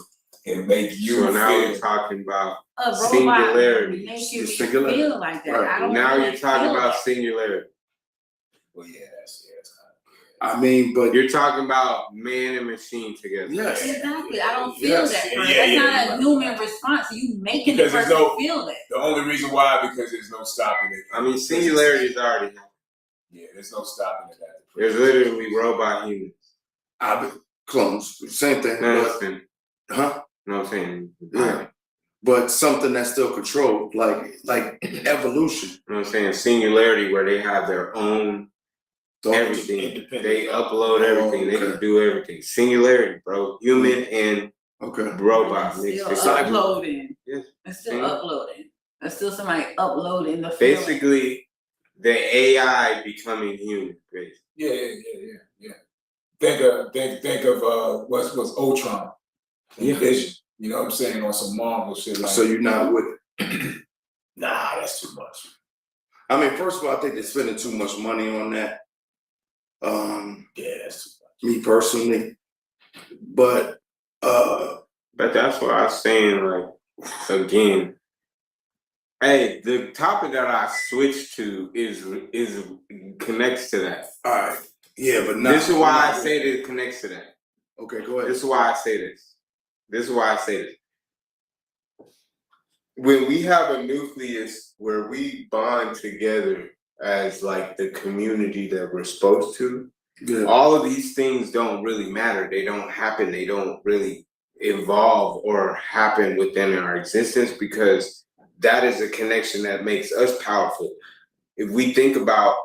D: and make you
B: So now
D: feel.
B: we're talking about
A: A robot
B: singularity.
A: makes you
C: Singularity.
A: feel like that.
C: Right.
A: I don't
B: Now
A: really
B: you're talking
A: feel
B: about
A: that.
B: singularity.
D: Well, yeah, that's
C: I mean, but
B: You're talking about man and machine together.
C: yes.
A: Exactly. I don't feel
C: Yes.
A: that. First.
D: Yeah,
A: That's not a human response. You making the
D: Because there's
A: person
D: no-
A: feel that.
D: the only reason why, because there's no stopping it.
B: I mean, singularity is already happening.
D: Yeah, there's no stopping it.
B: There's literally robot humans.
C: Clones, same thing.
B: No,
C: but,
B: listen.
C: huh?
B: No, I'm saying.
C: Yeah. But something that's still controlled, like evolution.
B: You know what I'm saying? Singularity, where they have their own everything.
D: Independent.
B: They upload everything. They
C: okay.
B: can do everything. Singularity, bro. Human and
C: Okay.
B: robot
A: It's
B: mixed
A: still
B: together.
A: uploading.
B: Yes.
A: It's still
B: Mhm.
A: uploading. There's still somebody uploading the film.
B: Basically, the AI becoming human. Basically.
D: Yeah. Think of what's Ultron.
B: Yeah.
D: Vision. You know what I'm saying? On some Marvel shit like
C: So you're not with
D: it. Nah, that's too much.
C: I mean, first of all, I think they're spending too much money on that.
D: Yeah, that's too much.
C: Me personally. But
B: But that's what I was saying, like, again. Hey, the topic that I switched to is connects to that.
C: all right. Yeah, but not,
B: This is why I
C: not-
B: say that it connects to that.
C: Okay, go ahead.
B: This is why I say this. This is why I say this. When we have a nucleus where we bond together as like the community that we're supposed to,
C: Yeah.
B: all of these things don't really matter. They don't happen. They don't really evolve or happen within our existence, because that is a connection that makes us powerful. If we think about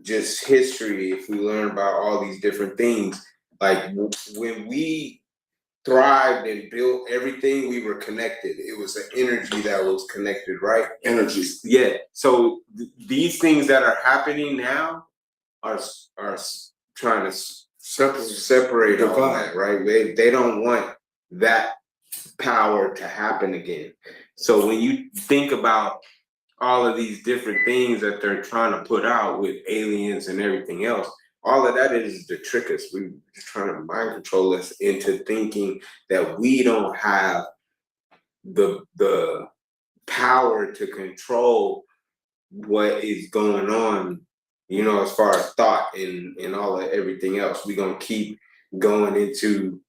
B: just history, if we learn about all these different things, like when we thrived and built everything, we were connected. It was an energy that was connected, right?
C: Energy.
B: Yeah. So these things that are happening now are trying to separate all that, right? They don't want that power to happen again. So when you think about all of these different things that they're trying to put out with aliens and everything else, all of that is to trick us. We're just trying to mind control us into thinking that we don't have the power to control what is going on, you know, as far as thought and all of everything else. We're gonna keep going into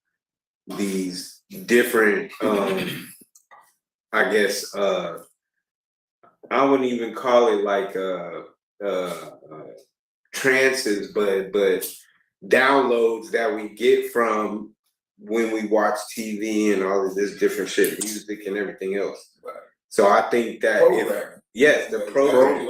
B: these different I guess I wouldn't even call it like trances, but downloads that we get from when we watch TV and all of this different shit, music and everything else. So I think that the program.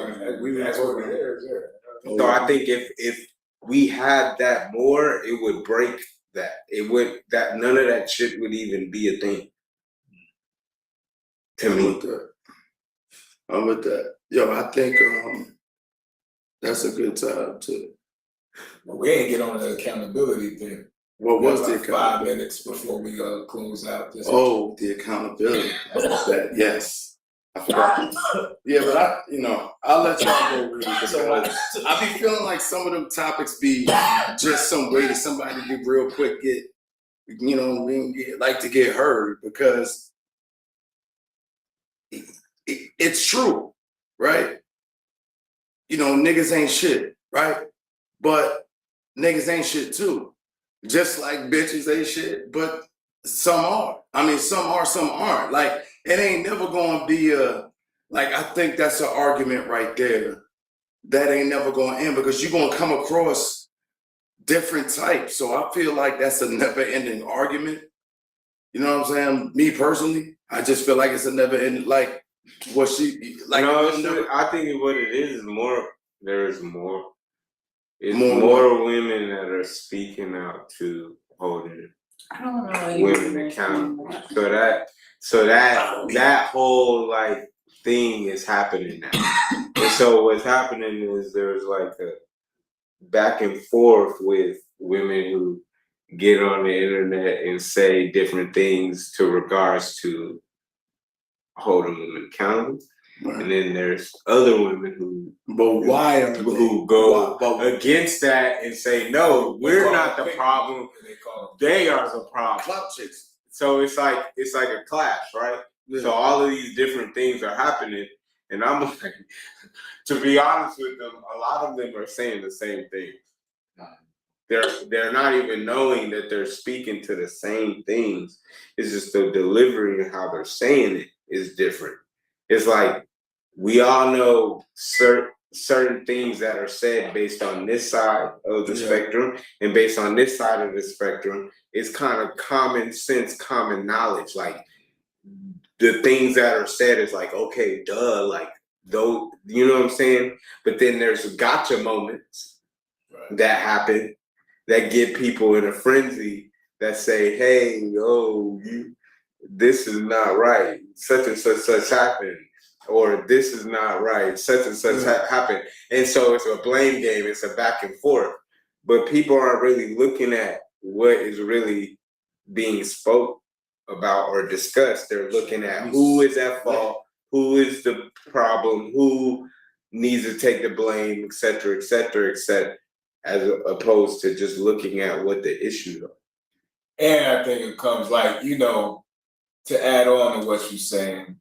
D: That's what it is. Yeah.
B: So I think if we had that more, it would break that. It would, that none of that shit would even be a thing. To me.
C: I'm with that. Yo, I think that's a good time to.
D: But we ain't get on the accountability thing.
C: What was the
D: accountability? 5 minutes before we close out this.
C: Oh, the accountability. That, yes. I forgot. Yeah, but I'll let y'all go with it, because I be feeling like some of them topics be just some way to somebody to get real quick, like to get heard, because it's true, right? Niggas ain't shit, right? But niggas ain't shit too. Just like bitches ain't shit, but some are. I mean, some are, some aren't. Like, it ain't never gonna be I think that's an argument right there that ain't never gonna end, because you're gonna come across different types. So I feel like that's a never ending argument. You know what I'm saying? Me personally, I just feel like it's a never ending, like, what she, like,
B: no, I think what it is more, there's more. It's more women that are speaking out to holding women accountable. So that whole like thing is happening now. And so what's happening is there's like a back and forth with women who get on the internet and say different things to regards to holding women accountable. Right. And then there's other women who go against that and say, no, we're not the problem. They are the problem. So it's like a clash, right? Yeah. So all of these different things are happening, and I'm like, to be honest with them, a lot of them are saying the same thing. They're not even knowing that they're speaking to the same things. It's just the delivery and how they're saying it is different. It's like we all know certain things that are said based on this side of the spectrum, and based on this side of the spectrum, it's kind of common sense, common knowledge. Like the things that are said is like, okay, duh, like though, you know what I'm saying? But then there's gotcha moments that happen that get people in a frenzy that say, hey, yo, this is not right. Such and such happened. Or this is not right. Such and such happened. And so it's a blame game. It's a back and forth. But people aren't really looking at what is really being spoke about or discussed. They're looking at who is at fault, who is the problem, who needs to take the blame, et cetera, et cetera, et cetera, as opposed to just looking at what the issues are.
D: And I think it comes like, to add on to what you're saying,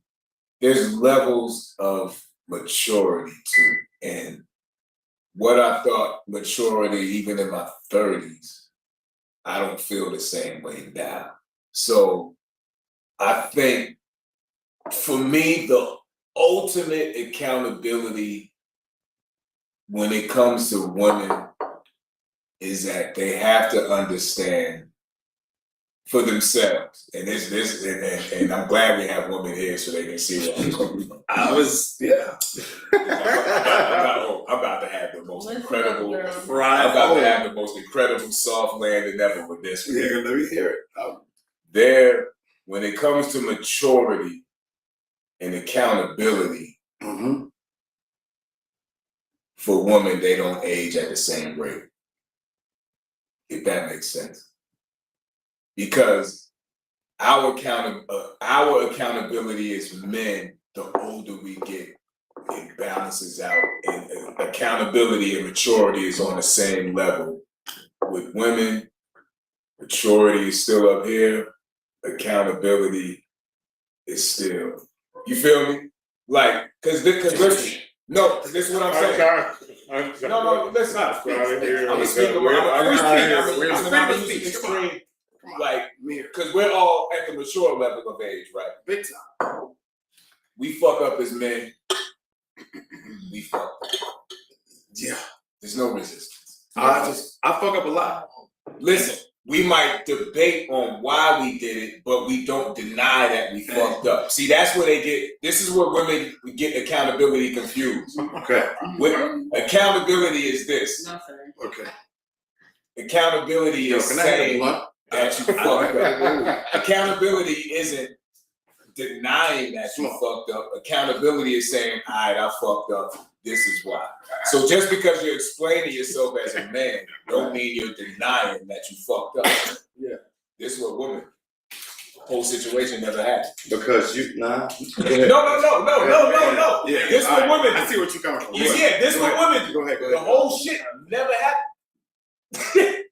D: there's levels of maturity too. And what I thought maturity, even in my 30s, I don't feel the same way now. So I think for me, the ultimate accountability when it comes to women is that they have to understand for themselves. And and I'm glad we have women here so they can see what I'm coming from.
C: I was, yeah.
D: I'm about to have the most incredible soft landing ever with this one.
C: Yeah, let me hear
D: it. When it comes to maturity and accountability, for women, they don't age at the same rate. If that makes sense. Because our accountability as men, the older we get, it balances out. And accountability and maturity is on the same level. With women, maturity is still up here. Accountability is still. You feel me? Like, cause listen. No, this is what I'm saying. No, listen. I'm speaking. I'm using extreme. Like, because we're all at the mature level of age, right?
C: Big time.
D: We fuck up as men. We fuck up.
C: Yeah.
D: There's no resistance.
C: I fuck up a lot.
D: Listen, we might debate on why we did it, but we don't deny that we fucked up. See, that's where this is where women get accountability confused.
C: Okay.
D: Accountability is this.
A: No, sir.
C: Okay.
D: Accountability is saying that you fucked up. Accountability isn't denying that you fucked up. Accountability is saying, all right, I fucked up. This is why. So just because you're explaining yourself as a man, don't mean you're denying that you fucked up.
C: Yeah.
D: This is what women, whole situation never had.
C: Because you, nah.
D: No.
C: Yeah.
D: This is what women.
C: I see what you're coming from.
D: Yeah, this is what women do.
C: Go ahead.
D: The whole shit never happened.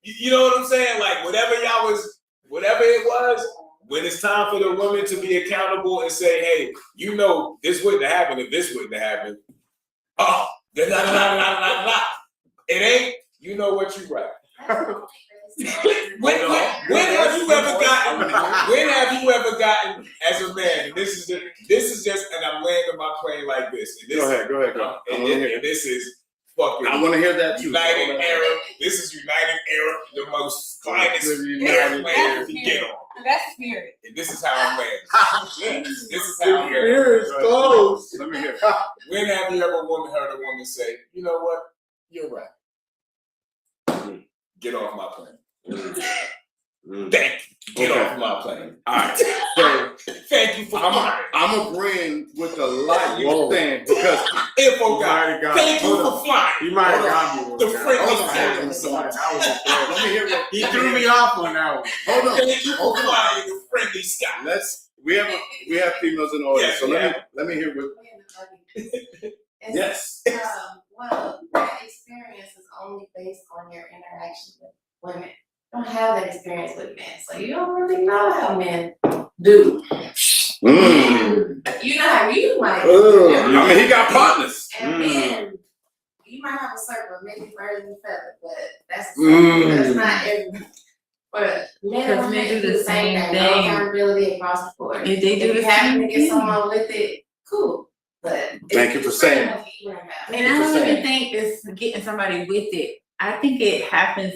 D: You know what I'm saying? Like whatever it was, when it's time for the women to be accountable and say, hey, you know, this wouldn't have happened if this wouldn't have happened. Oh, it ain't. You know what you right. When have you ever gotten as a man? And this is just, and I'm landing my plane like this. And this
C: go ahead.
D: And this is fucking.
C: I want to hear that too.
D: United Arab. This is United Arab, the most finest airplane to get on.
A: That's spirit.
D: And this is how I'm landing. This is how I'm landing.
C: Here is close. Let me hear.
D: When have you ever heard a woman say, you know what? You're right. Get off my plane. Thank you. Get off my plane.
C: All right. So
D: thank you for flying.
C: I'm agreeing with a lot you're saying because
D: thank you for flying.
H: You might have got me.
D: The friendly
C: Let me hear what
H: He threw me off on that one.
C: Hold on.
D: Thank you for flying the friendly sky.
C: We have females in the audience, so
D: Yeah.
C: let me hear what. Yes.
I: Well, that experience is only based on your interaction with women. You don't have that experience with men, so you don't really know how men do. You know how you might.
C: I mean, he got partners.
I: And then you might have a circle of maybe birds and feathers, but that's not every. But men do the same thing. No accountability across the board.
A: If they do
I: if
A: the
I: you happen
A: same
I: to get someone with it, cool. But
C: Thank you for saying that.
A: And I don't even think it's getting somebody with it. I think it happens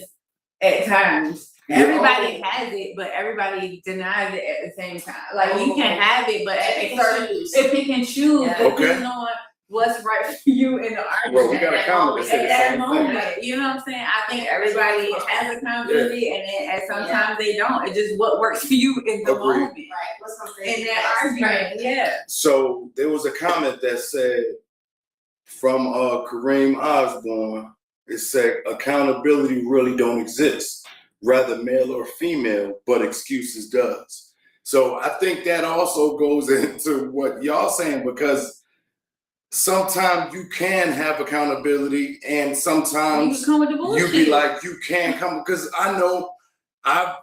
A: at times. Everybody has it, but everybody denies it at the same time. Like you can have it, but at a certain, if you can choose, depending on what's right for you in the argument.
C: Well, we got a comment
A: at that moment. You know what I'm saying? I think everybody has accountability, and then at sometimes they don't. It's just what works for you in the moment.
I: Right. What's something
A: In that argument, yeah.
C: So there was a comment that said from Kareem Osborne. It said accountability really don't exist, rather male or female, but excuses does. So I think that also goes into what y'all saying because sometimes you can have accountability and sometimes you be like you can't come because I know I'm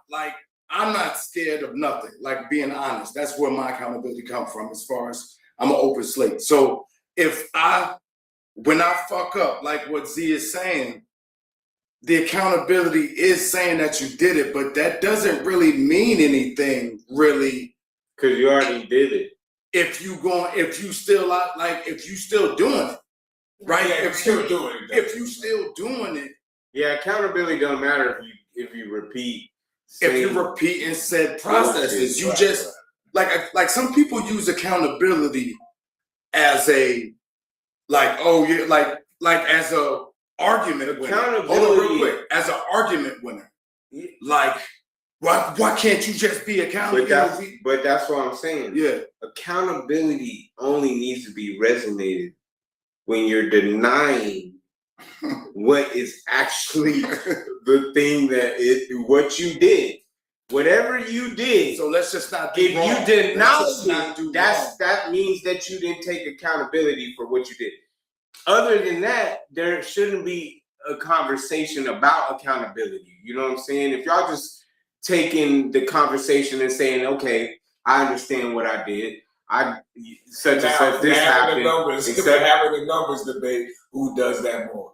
C: not scared of nothing. Like being honest, that's where my accountability comes from. As far as I'm an open slate. So when I fuck up, like what Z is saying, the accountability is saying that you did it, but that doesn't really mean anything, really.
B: Because you already did it.
C: If you still doing it, right?
D: Yeah, if you still doing it.
C: Yeah, accountability don't matter if you repeat if you're repeating said processes, you just like some people use accountability as a as a argument winner. Hold on real quick. As an argument winner. Like, why can't you just be accountable?
B: But that's what I'm saying.
C: Yeah.
B: Accountability only needs to be resonated when you're denying what is actually the thing what you did. Whatever you did.
C: So let's just not do
B: if
C: wrong.
B: you deny it, that means that you didn't take accountability for what you did. Other than that, there shouldn't be a conversation about accountability. You know what I'm saying? If y'all just taking the conversation and saying, okay, I understand what I did. Such and such this happened.
D: Having the numbers debate, who does that more?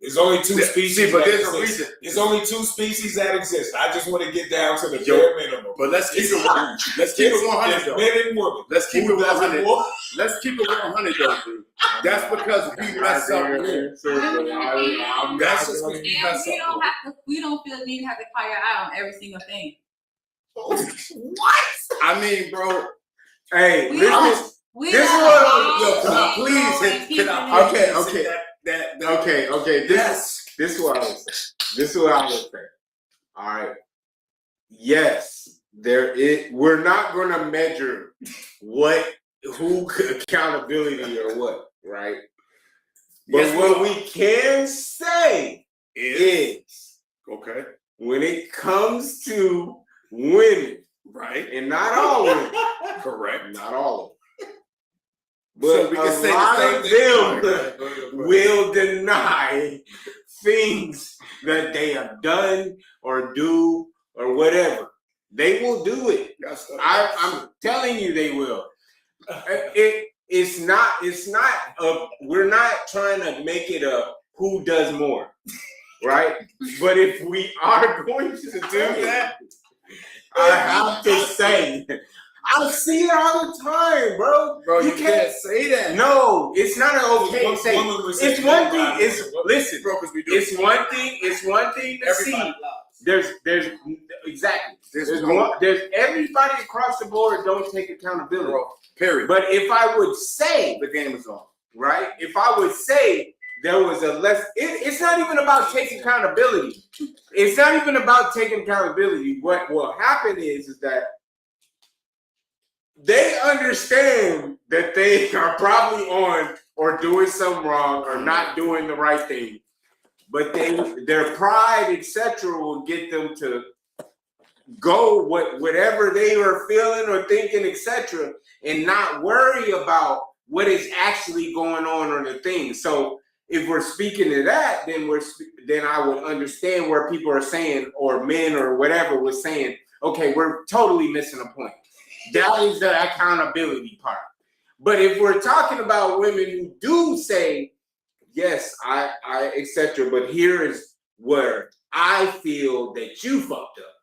D: There's only two species.
C: But there's a reason.
D: There's only two species that exist. I just want to get down to the bare minimum.
C: But let's keep it 100. Let's keep it 100 though.
D: Men and women.
C: Let's keep it 100. Let's keep it 100 though, dude. That's because we mess up.
A: We don't feel the need to have to call you out on every single thing.
C: What? I mean, bro.
B: Hey,
A: please hit.
C: Okay.
B: This is what I would say. All right. Yes, we're not gonna measure who accountability or what, right? But yes, what we can say is
C: okay,
B: when it comes to women,
C: right?
B: And not all women.
C: Correct.
B: Not all of them. But
C: so we can say
B: a lot of them will deny things that they have done or do or whatever. They will do it. I'm telling you they will. It's not we're not trying to make it a who does more, right? But if we are going to do that, I have to say, I see it all the time, bro.
C: Bro, you can't say that.
B: No, it's not an okay say. It's one thing. Listen,
C: bro, because we do.
B: It's one thing to see. There's exactly. There's everybody across the board don't take accountability.
C: Bro, period.
B: But if I would say
C: the game is on,
B: right? If I would say there was a less, it's not even about taking accountability. It's not even about taking accountability. What will happen is that they understand that they are probably on or doing something wrong or not doing the right thing. But their pride, etc., will get them to go whatever they were feeling or thinking, etc., and not worry about what is actually going on the thing. So if we're speaking to that, then I would understand where people are saying, or men or whatever was saying, okay, we're totally missing a point. That is the accountability part. But if we're talking about women who do say, yes, I etc., but here is where I feel that you fucked up,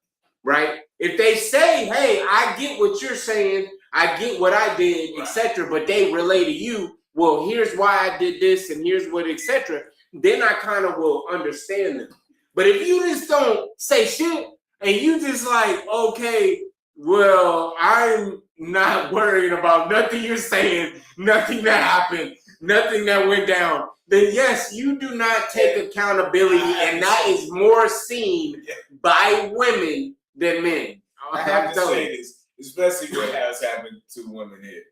B: right? If they say, hey, I get what you're saying, I get what I did, etc., but they relay to you, well, here's why I did this and here's what, etc., then I kind of will understand them. But if you just don't say shit and you just like, okay, well, I'm not worried about nothing you're saying, nothing that happened, nothing that went down, then yes, you do not take accountability, and that is more seen by women than men.
D: I have to say this, especially what has happened to women here.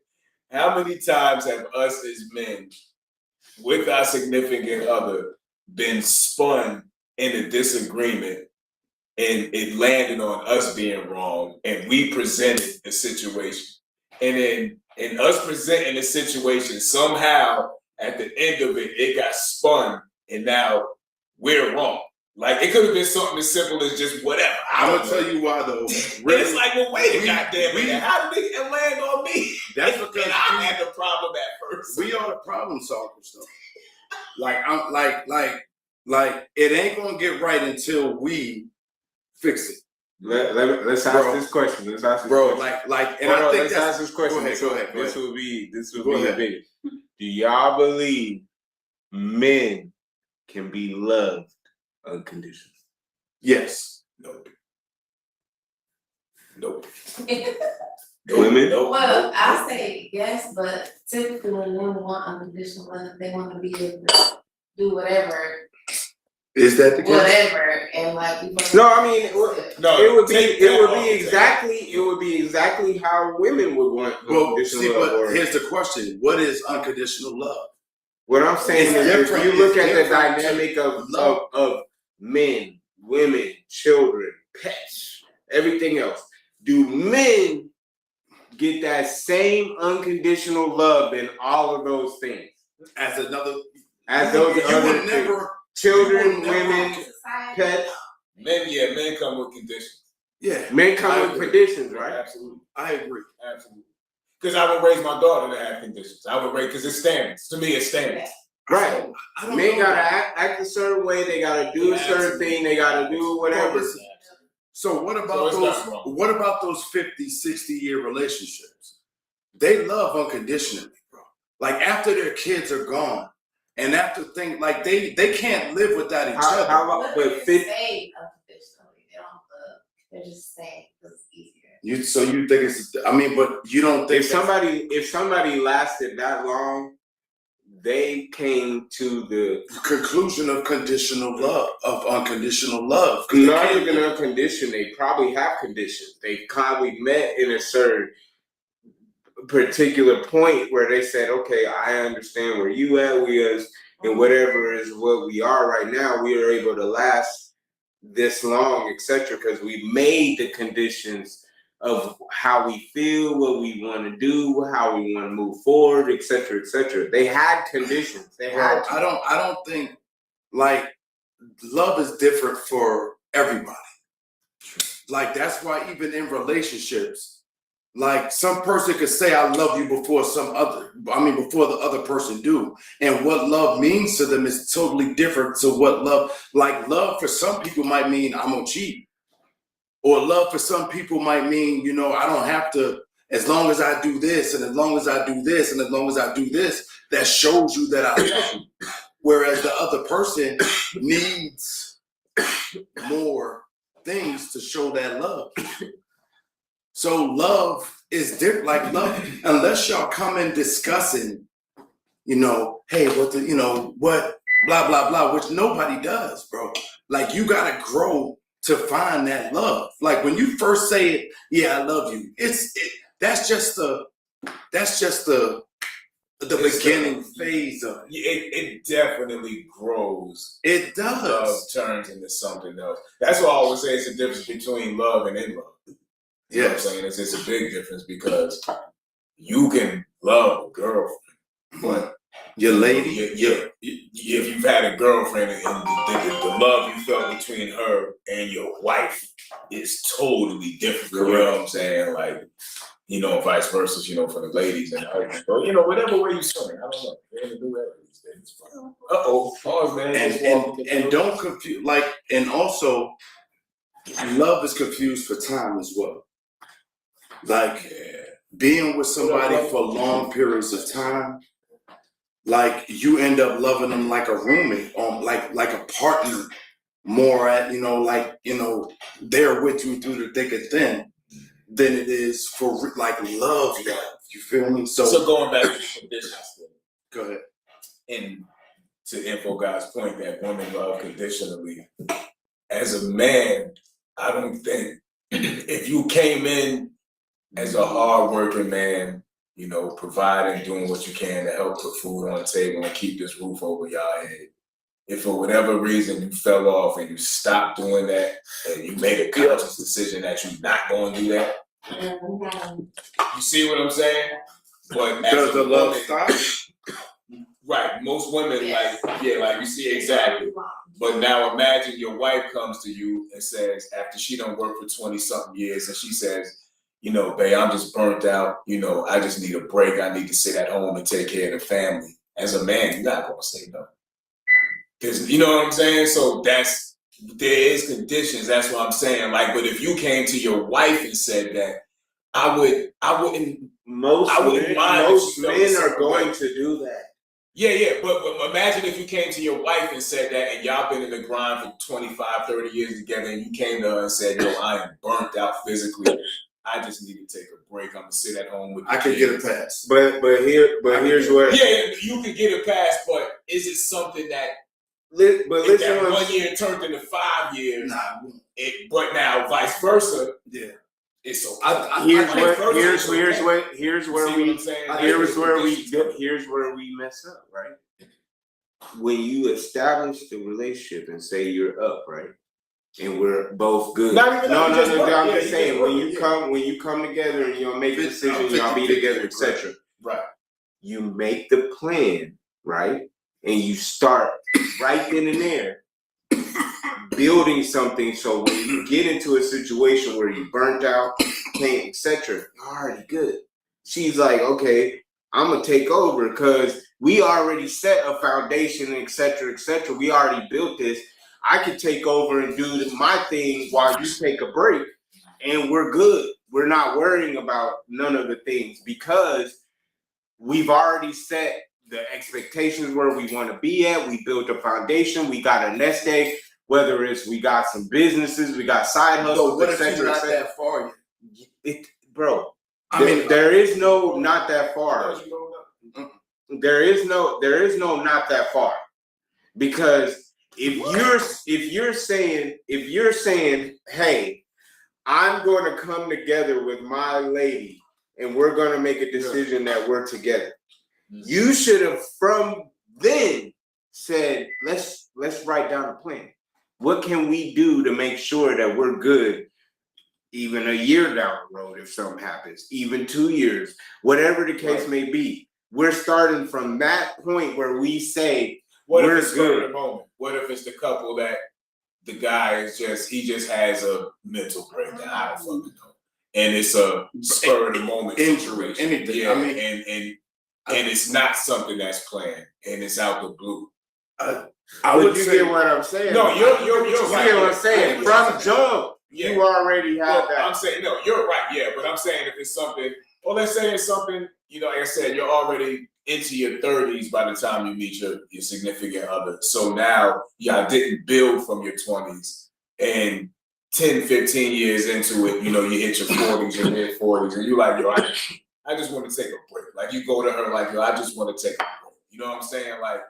D: How many times have us as men, with our significant other, been spun in a disagreement and it landed on us being wrong and we presented a situation? And then in us presenting a situation, somehow at the end of it, it got spun and now we're wrong. Like, it could have been something as simple as just whatever.
C: I'm gonna tell you why though.
D: Really, it's like, well, wait a goddamn minute. How did it land on me?
C: That's because
D: I had the problem at first.
C: We are the problem solvers though. Like it ain't gonna get right until we fix it.
B: Let's ask this question. Let's ask this question.
C: Let's
B: ask this question.
C: Go ahead.
B: This will be the biggest. Do y'all believe men can be loved unconditionally?
C: Yes.
D: No. Nope.
B: Women?
D: Nope.
I: Well,
D: Nope.
I: I say yes, but typically when women want unconditional love, they want to be able to do whatever,
C: Is that the case?
I: whatever, and like.
B: No, I mean,
D: No,
B: it would
D: take
B: be
D: that off the
B: exactly how women would want
C: Well,
B: unconditional
C: see,
B: love.
C: but
B: Or
C: here's the question: what is unconditional love?
B: what I'm saying
C: It's
B: is, if
C: different-
B: you look
C: it's
B: at the
C: different
B: dynamic of
C: love.
B: men, women, children, pets, everything else, do men get that same unconditional love in all of those things?
C: As another,
B: As those
C: you
B: other
C: would never,
B: children,
C: you would never-
B: women, pets,
D: Men come with conditions.
C: yeah,
B: men come
C: I
B: with
C: agree.
B: conditions, right?
D: Absolutely.
C: I agree.
D: Absolutely. Because I would raise my daughter to have conditions. I would raise, because it's standards. To me, it's standards.
B: Right.
C: I don't
B: Men
C: know.
B: gotta act a certain way. They gotta do a certain thing. They gotta do whatever.
C: Well, listen, so what
D: So
C: about
D: it's not wrong.
C: those? What about those 50, 60-year relationships? They love unconditionally, bro. Like after their kids are gone, and after things like they can't live without each other.
B: How about
I: But
B: but
I: they're
B: 50?
I: saying unconditionally, they don't love. They're just saying because it's easier.
C: You think it's? I mean, but you don't think
B: If somebody lasted that long, they came to the
C: conclusion of conditional love, of unconditional love. 'Cause they
B: not
C: can't
B: even
C: live-
B: unconditioned. They probably have conditions. They probably met in a certain particular point where they said, "Okay, I understand where you at. We as and whatever is what we are right now. We are able to last this long, etc. Because we made the conditions of how we feel, what we want to do, how we want to move forward, etc., etc. They had conditions. They had.
C: Well, I don't think like love is different for everybody. Like that's why even in relationships, like some person could say I love you before before the other person do. And what love means to them is totally different to what love for some people might mean I'm gonna cheat. Or love for some people might mean, I don't have to, as long as I do this, and as long as I do this, and as long as I do this, that shows you that I love you. Whereas the other person needs more things to show that love. So love is different. Like love, unless y'all come in discussing, hey, what, blah, blah, blah, which nobody does, bro. Like you gotta grow to find that love. Like when you first say it, yeah, I love you. That's just the beginning phase of it.
D: It definitely grows.
C: It does.
D: Love turns into something else. That's why I always say it's the difference between love and in love. You know what I'm saying? It's a big difference because you can love a girlfriend, but
C: your lady,
D: if you've had a girlfriend and the love you felt between her and your wife is totally different. You know what I'm saying? Like, vice versa, for the ladies and husbands. But, whatever way you swing, I don't know. They're in the new era these days. Pause, man.
C: and don't confuse, and also, love is confused for time as well. Like, being with somebody for long periods of time, like, you end up loving them like a roommate, like a partner, more they're with you through the thick and thin, than it is for, love. You feel me?
D: So going back to the conditions.
C: Go ahead.
D: And to Info Guy's point that women love conditionally, as a man, I don't think if you came in as a hardworking man, providing, doing what you can to help put food on the table and keep this roof over y'all head, if for whatever reason you fell off and you stopped doing that and you made a conscious decision that you're not going to do that, you see what I'm saying? But
C: Does the love stop?
D: Right, most women like you see exactly. But now imagine your wife comes to you and says, after she done worked for 20-something years, and she says, babe, I'm just burnt out. I just need a break. I need to sit at home and take care of the family. As a man, you're not gonna say no. Because you know what I'm saying? So there is conditions, that's what I'm saying. But if you came to your wife and said that, I wouldn't
B: Most men are going to do that.
D: Yeah, but imagine if you came to your wife and said that, and y'all been in the grind for 25, 30 years together, and you came to her and said, I am burnt out physically. I just need to take a break. I'm gonna sit at home with the
C: I could get a
D: kids.
C: pass.
B: But here's where.
D: Yeah, you can get a pass, but is it something that
B: But
D: if
B: listen,
D: that 1 year turned into 5 years?
C: Nah,
D: But now vice versa.
C: yeah.
D: It's okay.
B: Here's where we mess up, right? When you establish the relationship and say you're up, right? And we're both good.
D: Not even
B: No,
D: that,
B: I'm
D: yeah,
B: just saying when you come together and y'all make a decision, y'all be together, etc.
D: Right.
B: You make the plan, right? And you start right then and there building something, so when you get into a situation where you burnt out, can't, etc., you're already good. She's like, okay, I'm gonna take over because we already set a foundation, etc., etc. We already built this. I could take over and do my thing while you take a break, and we're good. We're not worrying about none of the things because we've already set the expectations where we want to be at. We built a foundation. We got a nest egg. Whether it's we got some businesses, we got side hustles,
C: What if
B: etc.
C: you're not that far yet?
B: There is no not that far. There is no not that far. Because if you're saying, hey, I'm going to come together with my lady and we're going to make a decision that we're together. You should have from then said, let's write down a plan. What can we do to make sure that we're good even a year down the road if something happens, even 2 years, whatever the case may be. We're starting from that point where we say,
D: what
B: we're
D: if it's
B: good.
D: the moment? What if it's the couple that the guy is he just has a mental breakdown? I don't fucking know. And it's a spur of the moment
C: Injury,
D: situation.
C: anything.
D: Yeah,
C: I mean,
D: and it's not something that's planned and it's out the blue.
B: I would get what I'm saying.
D: No, you're
B: you
D: right.
B: get what I'm saying. From jump, you already have that.
D: I'm saying no, you're right. Yeah, but I'm saying if it's something, well, let's say it's something. Like I said, you're already into your 30s by the time you meet your significant other. So now, I didn't build from your 20s, and 10, 15 years into it, you hit your 40s, your mid 40s, and you're like, yo, I just want to take a break. Like you go to her like, yo, I just want to take a break. You know what I'm saying? Like,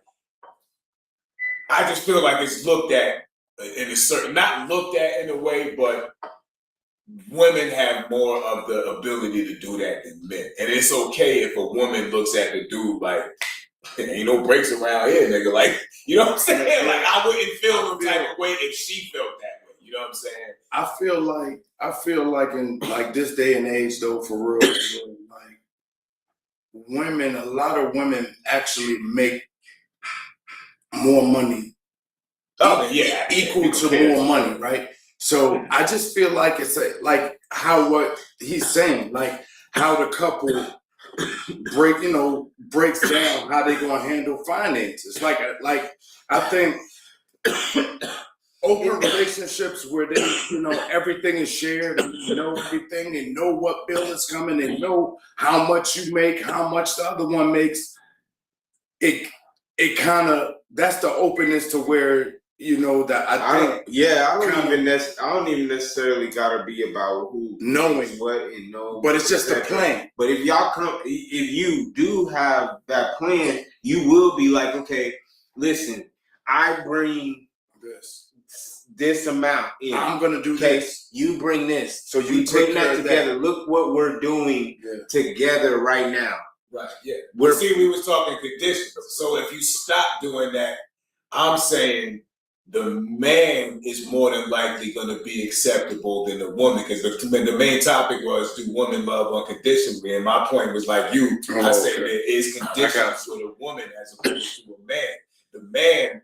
D: I just feel like it's looked at in a certain, not looked at in a way, but women have more of the ability to do that than men. And it's okay if a woman looks at the dude like, ain't no breaks around here, nigga. Like, you know what I'm saying? Like, I wouldn't feel no type of way if she felt that way. You know what I'm saying?
C: I feel like in like this day and age though, for real, like women, a lot of women actually make more money.
D: Oh yeah,
C: equal to more money, right? So I just feel like it's like how what he's saying, like how the couple breaks down how they gonna handle finances. Like I think open relationships where they everything is shared, and you know everything, and know what bill is coming, and know how much you make, how much the other one makes. It kind of, that's the openness to where that I
B: don't even necessarily gotta be about who
C: knowing
B: what and know,
C: but it's just a plan.
B: But if you do have that plan, you will be like, okay, listen, I bring this amount in.
C: I'm gonna do this.
B: You bring this. So
C: you
B: putting that together. Look what we're doing together right now.
D: Right. Yeah. We was talking conditions. So if you stop doing that, I'm saying the man is more than likely going to be acceptable than the woman, because the main topic was, do women love unconditionally? And my point was like you. I said there is conditions for the woman as opposed to a man. The man,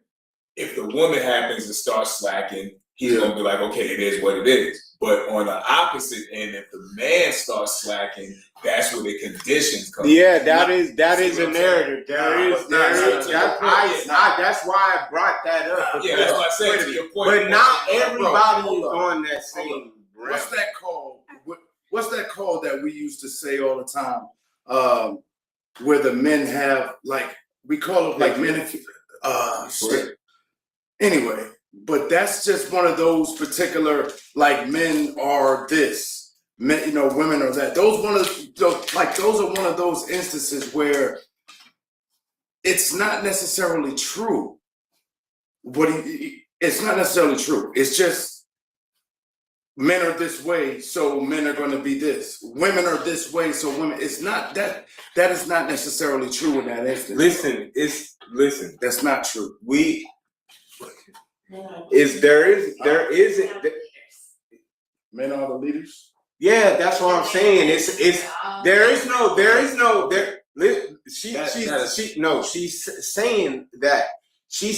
D: if the woman happens to start slacking, he's going to be like, okay, it is what it is. But on the opposite end, if the man starts slacking, that's where the conditions come.
B: Yeah, that is a narrative. That's why I brought that up.
D: Yeah, that's what I said to your point.
B: But not everybody is on that same.
C: What's that called? What's that called that we used to say all the time? Where the men have, like, we call it like men. Anyway, but that's just one of those particular, like, men are this. men, you know, women are that. Those are one of those instances where it's not necessarily true. It's not necessarily true. It's just men are this way, so men are going to be this. Women are this way, so women. It's not that. That is not necessarily true in that instance.
B: Listen.
C: That's not true. Men are the leaders.
B: Yeah, that's what I'm saying. She's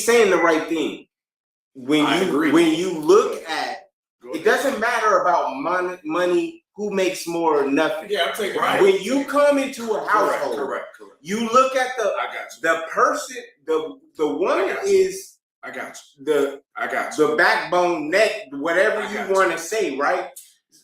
B: saying the right thing. When you look at, it doesn't matter about money, who makes more or nothing.
D: Yeah, I'm taking
C: right.
B: When you come into a household,
C: correct.
B: you look at the person, the woman is the backbone, neck, whatever you want to say, right?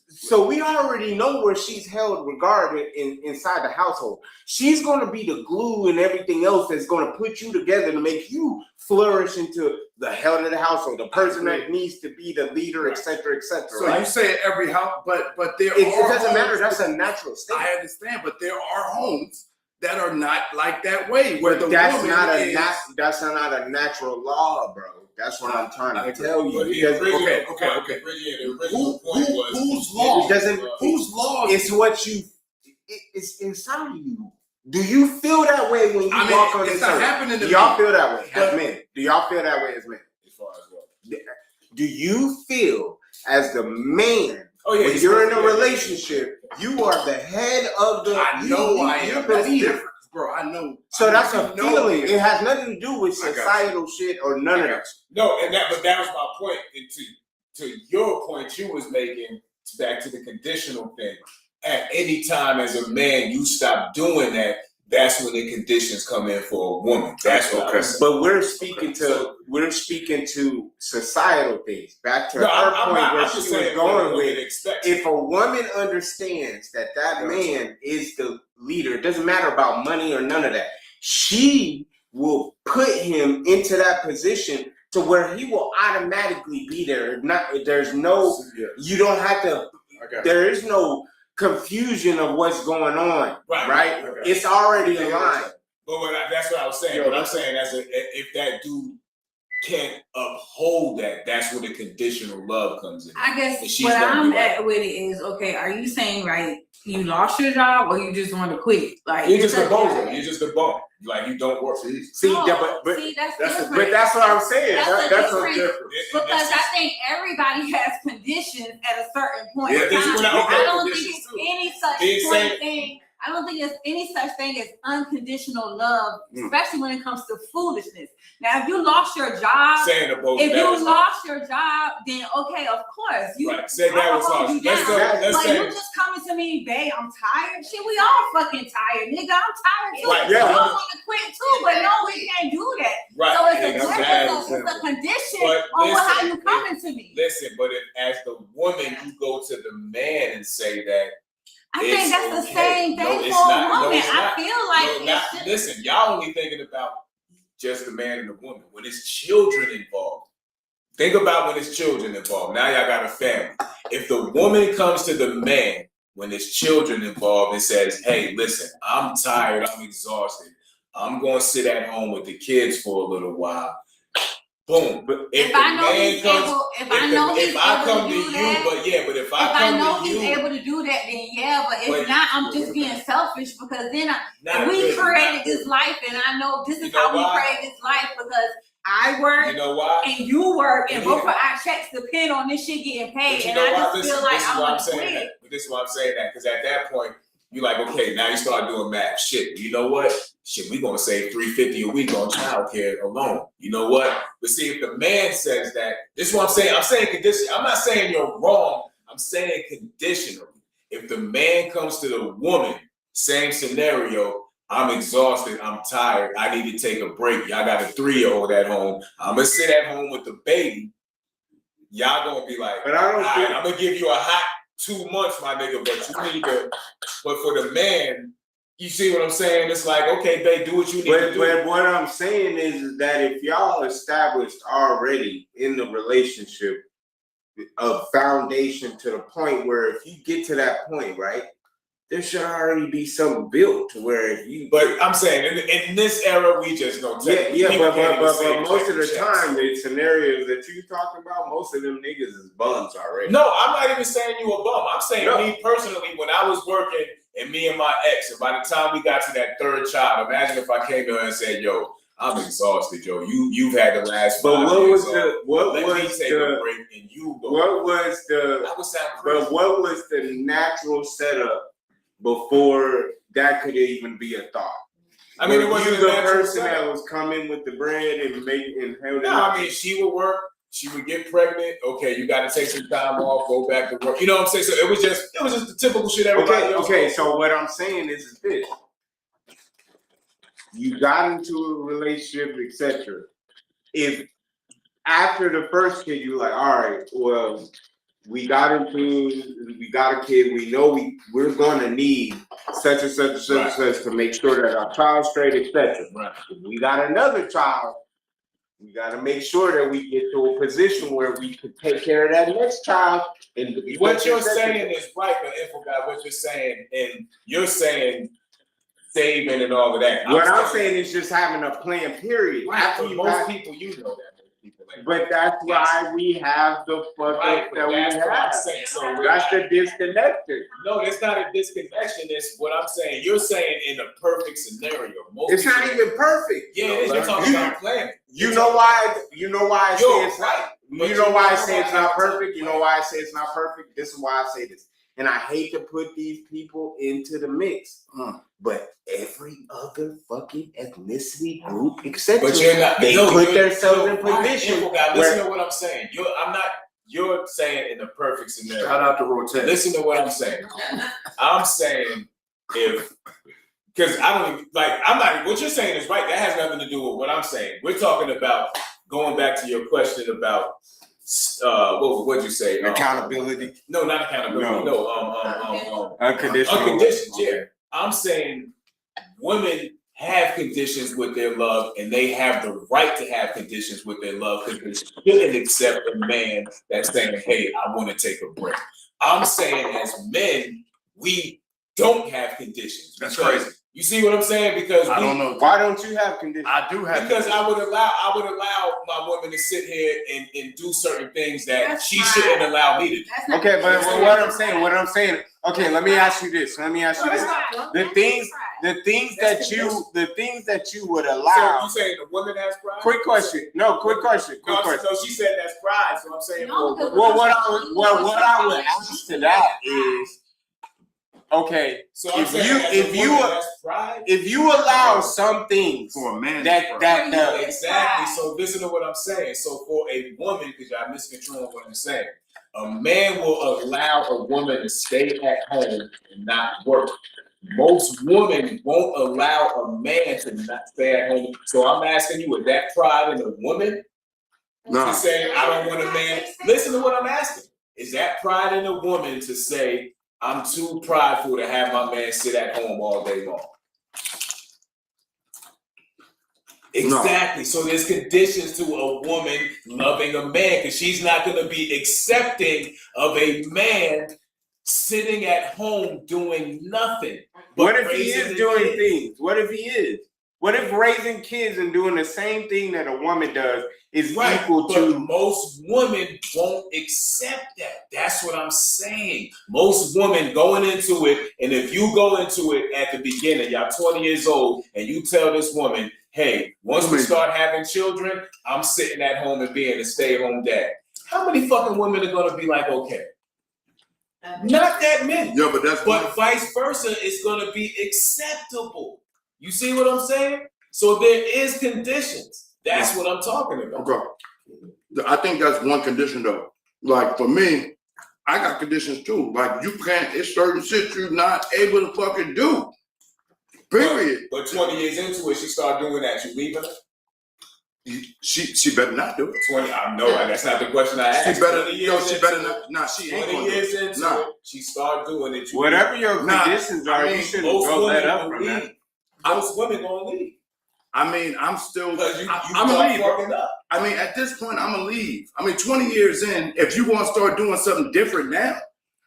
B: So we already know where she's held regarded inside the household. She's going to be the glue and everything else that's going to put you together to make you flourish into the head of the household, the person that needs to be the leader, etc., etc.
C: So
B: right?
C: you say every house, but there
B: it doesn't matter. That's a natural state.
C: I understand, but there are homes that are not like that way. Where the
B: that's
C: woman
B: not
C: is,
B: not a natural law, bro. That's what I'm trying to tell you.
C: Okay. Whose law?
B: It doesn't.
C: Whose law?
B: It's what you. It's inside of you. Do you feel that way when you walk on this earth? Do y'all feel that way as men? Do y'all feel that way as men?
D: As far as what?
B: Do you feel as the man?
D: Oh yeah.
B: When you're in a relationship, you are the head of the.
C: I know I am. That's
B: leader.
C: different, bro. I know.
B: So that's a feeling. It has nothing to do with societal shit or none of that.
D: No, but that was my point. And to your point you was making, back to the conditional thing. At any time as a man you stop doing that, that's when the conditions come in for a woman. That's what I'm saying.
B: But we're speaking to societal things. Back to her point where she was going with. If a woman understands that man is the leader, it doesn't matter about money or none of that. She will put him into that position to where he will automatically be there. There's no, you don't have to. There is no confusion of what's going on, right? Okay. It's already aligned.
D: But that's what I was saying. What I'm saying if that dude can't uphold that, that's where the conditional love comes in.
A: I guess what I'm at with it is, okay, are you saying like you lost your job or you just want to quit? Like
D: you're just a bozo. You're just a bum. Like you don't work.
A: That's different.
B: But that's what I'm saying. That's
A: different. Because I think everybody has conditions at a certain point in time. I don't think it's any such thing. I don't think there's any such thing as unconditional love, especially when it comes to foolishness. Now, if you lost your job, then okay, of course.
D: Say that was awesome.
A: You just coming to me, babe, I'm tired. Shit, we all fucking tired, nigga. I'm tired too.
B: Right, yeah.
A: I want to quit too, but no, we can't do that.
D: Right.
A: So it's a condition on how you coming to me.
D: Listen, but if as the woman you go to the man and say that,
A: I think that's the same thing for a woman. I feel like
D: listen, y'all only thinking about just the man and the woman. When it's children involved, think about when it's children involved. Now y'all got a family. If the woman comes to the man when there's children involved and says, "Hey, listen, I'm tired. I'm exhausted. I'm going to sit at home with the kids for a little while." Boom. But if I know he's
A: able to do that, then yeah. But if not, I'm just being selfish because then we created this life, and I know this is how we created this life because I work, and you work, and both of our checks depend on this shit getting paid. And I just feel like I'm gonna quit.
D: But this is why I'm saying that because at that point you're like, okay, now you start doing math. Shit, you know what? Shit, we gonna save $350 a week on childcare alone. You know what? But see, if the man says that, this is what I'm saying. I'm saying condition. I'm not saying you're wrong. I'm saying conditionally. If the man comes to the woman, same scenario. I'm exhausted. I'm tired. I need to take a break. Y'all got a 3-year-old at home. I'm gonna sit at home with the baby. Y'all gonna be like,
B: but I don't think
D: I'm gonna give you a hot 2 months, my nigga. But you need to. But for the man. You see what I'm saying? It's like, okay, babe, do what you need to do.
B: But what I'm saying is that if y'all established already in the relationship a foundation to the point where if you get to that point, right, there should already be something built to where if you.
D: But I'm saying in this era, we just don't.
B: But most of the time, the scenarios that you talking about, most of them niggas is bums already.
D: No, I'm not even saying you a bum. I'm saying me personally, when I was working and me and my ex, and by the time we got to that third child, imagine if I came to her and said, "Yo, I'm exhausted, yo. You've had the last 5
B: But what
D: years
B: was the what
D: let
B: was
D: me take
B: the
D: a break and you go."
B: what was the
D: That would sound crazy.
B: but what was the natural setup before that could even be a thought?
D: I mean, it wasn't
B: the
D: a natural
B: person
D: setup.
B: that was coming with the bread and making.
D: No, I mean, she would work. She would get pregnant. Okay, you got to take some time off, go back to work. You know what I'm saying? So it was just the typical shit everybody else.
B: Okay. So what I'm saying is this: you got into a relationship, etc. If after the first kid, you're like, all right, well, we got a kid. We know we're going to need such and such and such and such to make sure that our child's straight, etc.
D: Right.
B: If we got another child, we got to make sure that we get to a position where we can take care of that next child. And
D: what you're saying is right, but info guy, what you're saying, and you're saying saving and all of that.
B: What I'm saying is just having a plan, period.
D: Right, for most people, you know that.
B: But that's why we have the fuck up that we have. That's the disconnected.
D: No, it's not a disconnection. It's what I'm saying. You're saying in a perfect scenario.
B: It's not even perfect.
D: Yeah, it is. You're talking about planning.
B: You know why I say it's
D: right.
B: You know why I say it's not perfect? You know why I say it's not perfect? This is why I say this. And I hate to put these people into the mix. But every other fucking ethnicity group, etc.
D: But you're not.
B: They put themselves in position.
D: Listen to what I'm saying. You're saying in the perfect scenario.
C: Shout out to Rotate.
D: Listen to what I'm saying. I'm saying because I don't even I'm not. What you're saying is right. That has nothing to do with what I'm saying. We're talking about going back to your question about what'd you say?
B: Accountability.
D: No, not accountability. No.
B: Unconditional.
D: Yeah. I'm saying women have conditions with their love, and they have the right to have conditions with their love because they shouldn't accept a man that's saying, "Hey, I want to take a break." I'm saying as men, we don't have conditions.
C: That's crazy.
D: You see what I'm saying? Because
C: I don't know.
B: Why don't you have conditions?
C: I do have
D: because
C: conditions.
D: I would allow my woman to sit here and do certain things that she shouldn't allow me to do.
B: Okay, but what I'm saying. Okay, let me ask you this. The things that you would allow.
D: So you saying the woman has pride?
B: Quick question. No, she
D: said that's pride. So I'm saying.
B: What I would ask to that is, okay,
D: so
B: if you allow some things
C: for a man
B: that
D: exactly. So listen to what I'm saying. So for a woman, because y'all misconstruing what I'm saying, a man will allow a woman to stay at home and not work. Most women won't allow a man to not stay at home. So I'm asking you, is that pride in a woman?
C: No.
D: To say, I don't want a man. Listen to what I'm asking. Is that pride in a woman to say, I'm too prideful to have my man sit at home all day long? Exactly. So there's conditions to a woman loving a man because she's not going to be accepting of a man sitting at home doing nothing.
B: What if he is doing things? What if he is? What if raising kids and doing the same thing that a woman does is equal to?
D: But most women won't accept that. That's what I'm saying. Most women going into it, and if you go into it at the beginning, y'all 20 years old, and you tell this woman, hey, once we start having children, I'm sitting at home and being a stay-at-home dad. How many fucking women are gonna be like, okay? Not that many.
C: Yeah, but
D: vice versa, it's gonna be acceptable. You see what I'm saying? So there is conditions. That's what I'm talking about.
C: Okay. I think that's one condition though. Like for me, I got conditions too. Like you can't, it's certain shit you're not able to fucking do. Period.
D: But 20 years into it, she started doing that. You leaving her?
C: She better not do it.
D: 20. I know that's not the question I asked.
C: She better. She better not. Nah, she ain't.
D: 20 years into it, she started doing it.
B: Whatever your conditions are, you shouldn't go let up from that.
D: Most women gonna leave.
C: I mean, I'm still.
D: Because you
C: I'm
D: start
C: a leave.
D: fucking up.
C: I mean, at this point, I'm gonna leave. I mean, 20 years in, if you want to start doing something different now,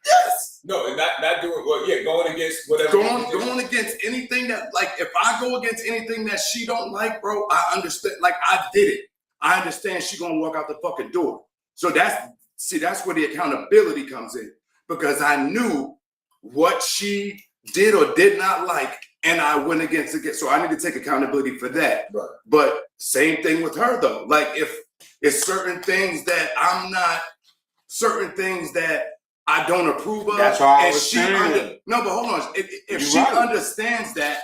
C: yes.
D: No, not doing well. Yeah, going against whatever.
C: Going against anything that, like, if I go against anything that she don't like, bro, I understand. Like, I did it. I understand she gonna walk out the fucking door. So that's where the accountability comes in, because I knew what she did or did not like, and I went against it. So I need to take accountability for that.
D: Right.
C: But same thing with her though. Like, if it's certain things that certain things that I don't approve of.
B: That's all I
C: and
B: was
C: she
B: saying.
C: no, but hold on. If
B: You're
C: she
B: right.
C: understands that,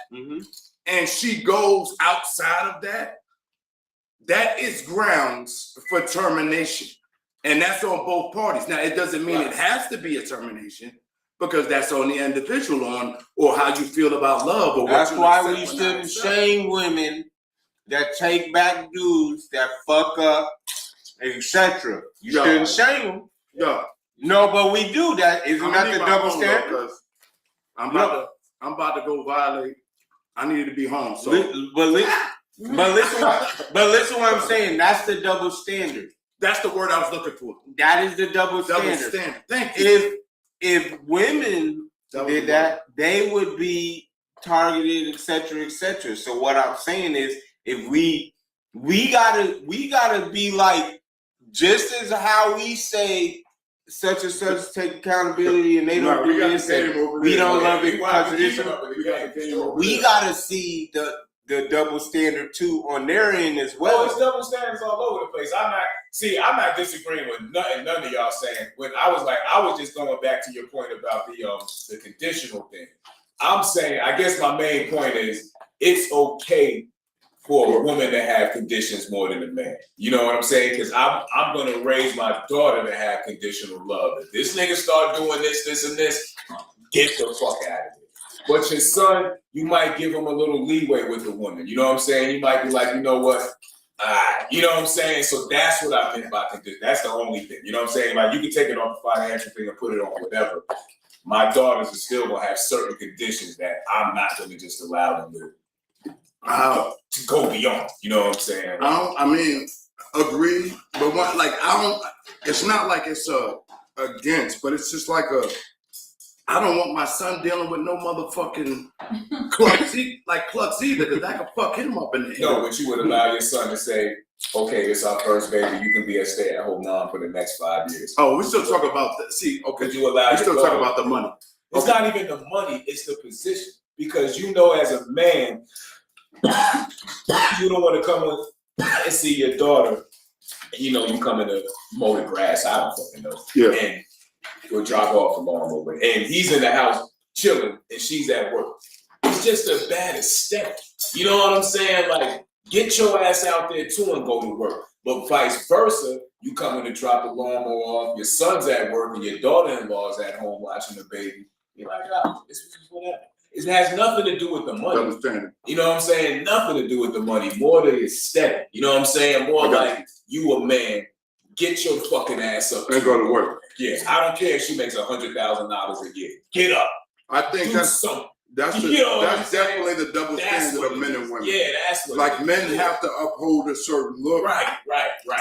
C: and she goes outside of that, that is grounds for termination. And that's on both parties. Now, it doesn't mean it has to be a termination, because that's on the individual or how you feel about love. Or
B: That's
C: what
B: why we shouldn't shame women that take back dudes that fuck up, etc. You shouldn't shame them.
C: Yeah.
B: No, but we do that. Isn't that the double standard?
C: I'm about to go violate. I need to be home. So,
B: but listen what I'm saying. That's the double standard.
C: That's the word I was looking for.
B: That is the double standard.
C: Thank you.
B: If women did that, they would be targeted, etc., etc. So what I'm saying is, if we gotta be like, just as how we say such and such take accountability and they don't do this, and we don't love it because of this. We gotta see the double standard too on their end as well.
D: Oh, it's double standards all over the place. I'm not disagreeing with none of y'all saying. When I was just going back to your point about the conditional thing. I'm saying, I guess my main point is, it's okay for a woman to have conditions more than a man. You know what I'm saying? Because I'm gonna raise my daughter to have conditional love. If this nigga start doing this, and this, get the fuck out of here. But your son, you might give him a little leeway with the woman. You know what I'm saying? You might be like, you know what? You know what I'm saying? So that's what I meant by condition. That's the only thing. You know what I'm saying? Like, you can take it off the financial thing and put it on whatever. My daughters are still gonna have certain conditions that I'm not gonna just allow them to go beyond. You know what I'm saying?
C: I mean, agree, but it's not like it's against, but it's just like I don't want my son dealing with no motherfucking clucks either, because that could fuck him up in the head.
D: No, but you would allow your son to say, okay, this is our first baby, you can be a stay-at-home mom for the next 5 years.
C: Oh, we still talk about that. See, okay,
D: you allow
C: we still talk about the money.
D: It's not even the money, it's the position. Because you know, as a man, you don't want to come and see your daughter, and you know, you come in to mow the grass, I don't fucking know.
C: Yeah.
D: And go drop off the lawnmower, and he's in the house chilling, and she's at work. It's just a bad aesthetic. You know what I'm saying? Like, get your ass out there too and go to work. But vice versa, you come in to drop the lawnmower off, your son's at work, and your daughter-in-law's at home watching the baby. You're like, oh, this is whatever. It has nothing to do with the money. You know what I'm saying? Nothing to do with the money. More the aesthetic. You know what I'm saying? More like, you a man, get your fucking ass up
C: and go to work.
D: Yeah, I don't care if she makes $100,000 a year. Get up.
C: I think that's definitely the double standard of men and women.
D: Yeah, that's what.
C: Like, men have to uphold a certain look.
D: Right.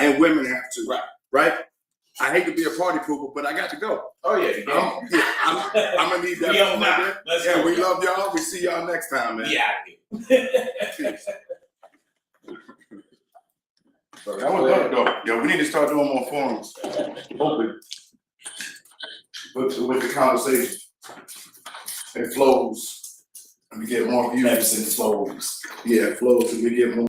C: And women have to. Right. I hate to be a party pooper, but I got to go.
D: Oh yeah,
C: I'm gonna need that.
D: Yeah,
C: we love y'all. We see y'all next time, man.
D: Yeah.
C: That was good though. Yo, we need to start doing more forums. Open. With the conversation. It flows. And we get more views.
D: Epson flows.
C: Yeah, it flows and we get more.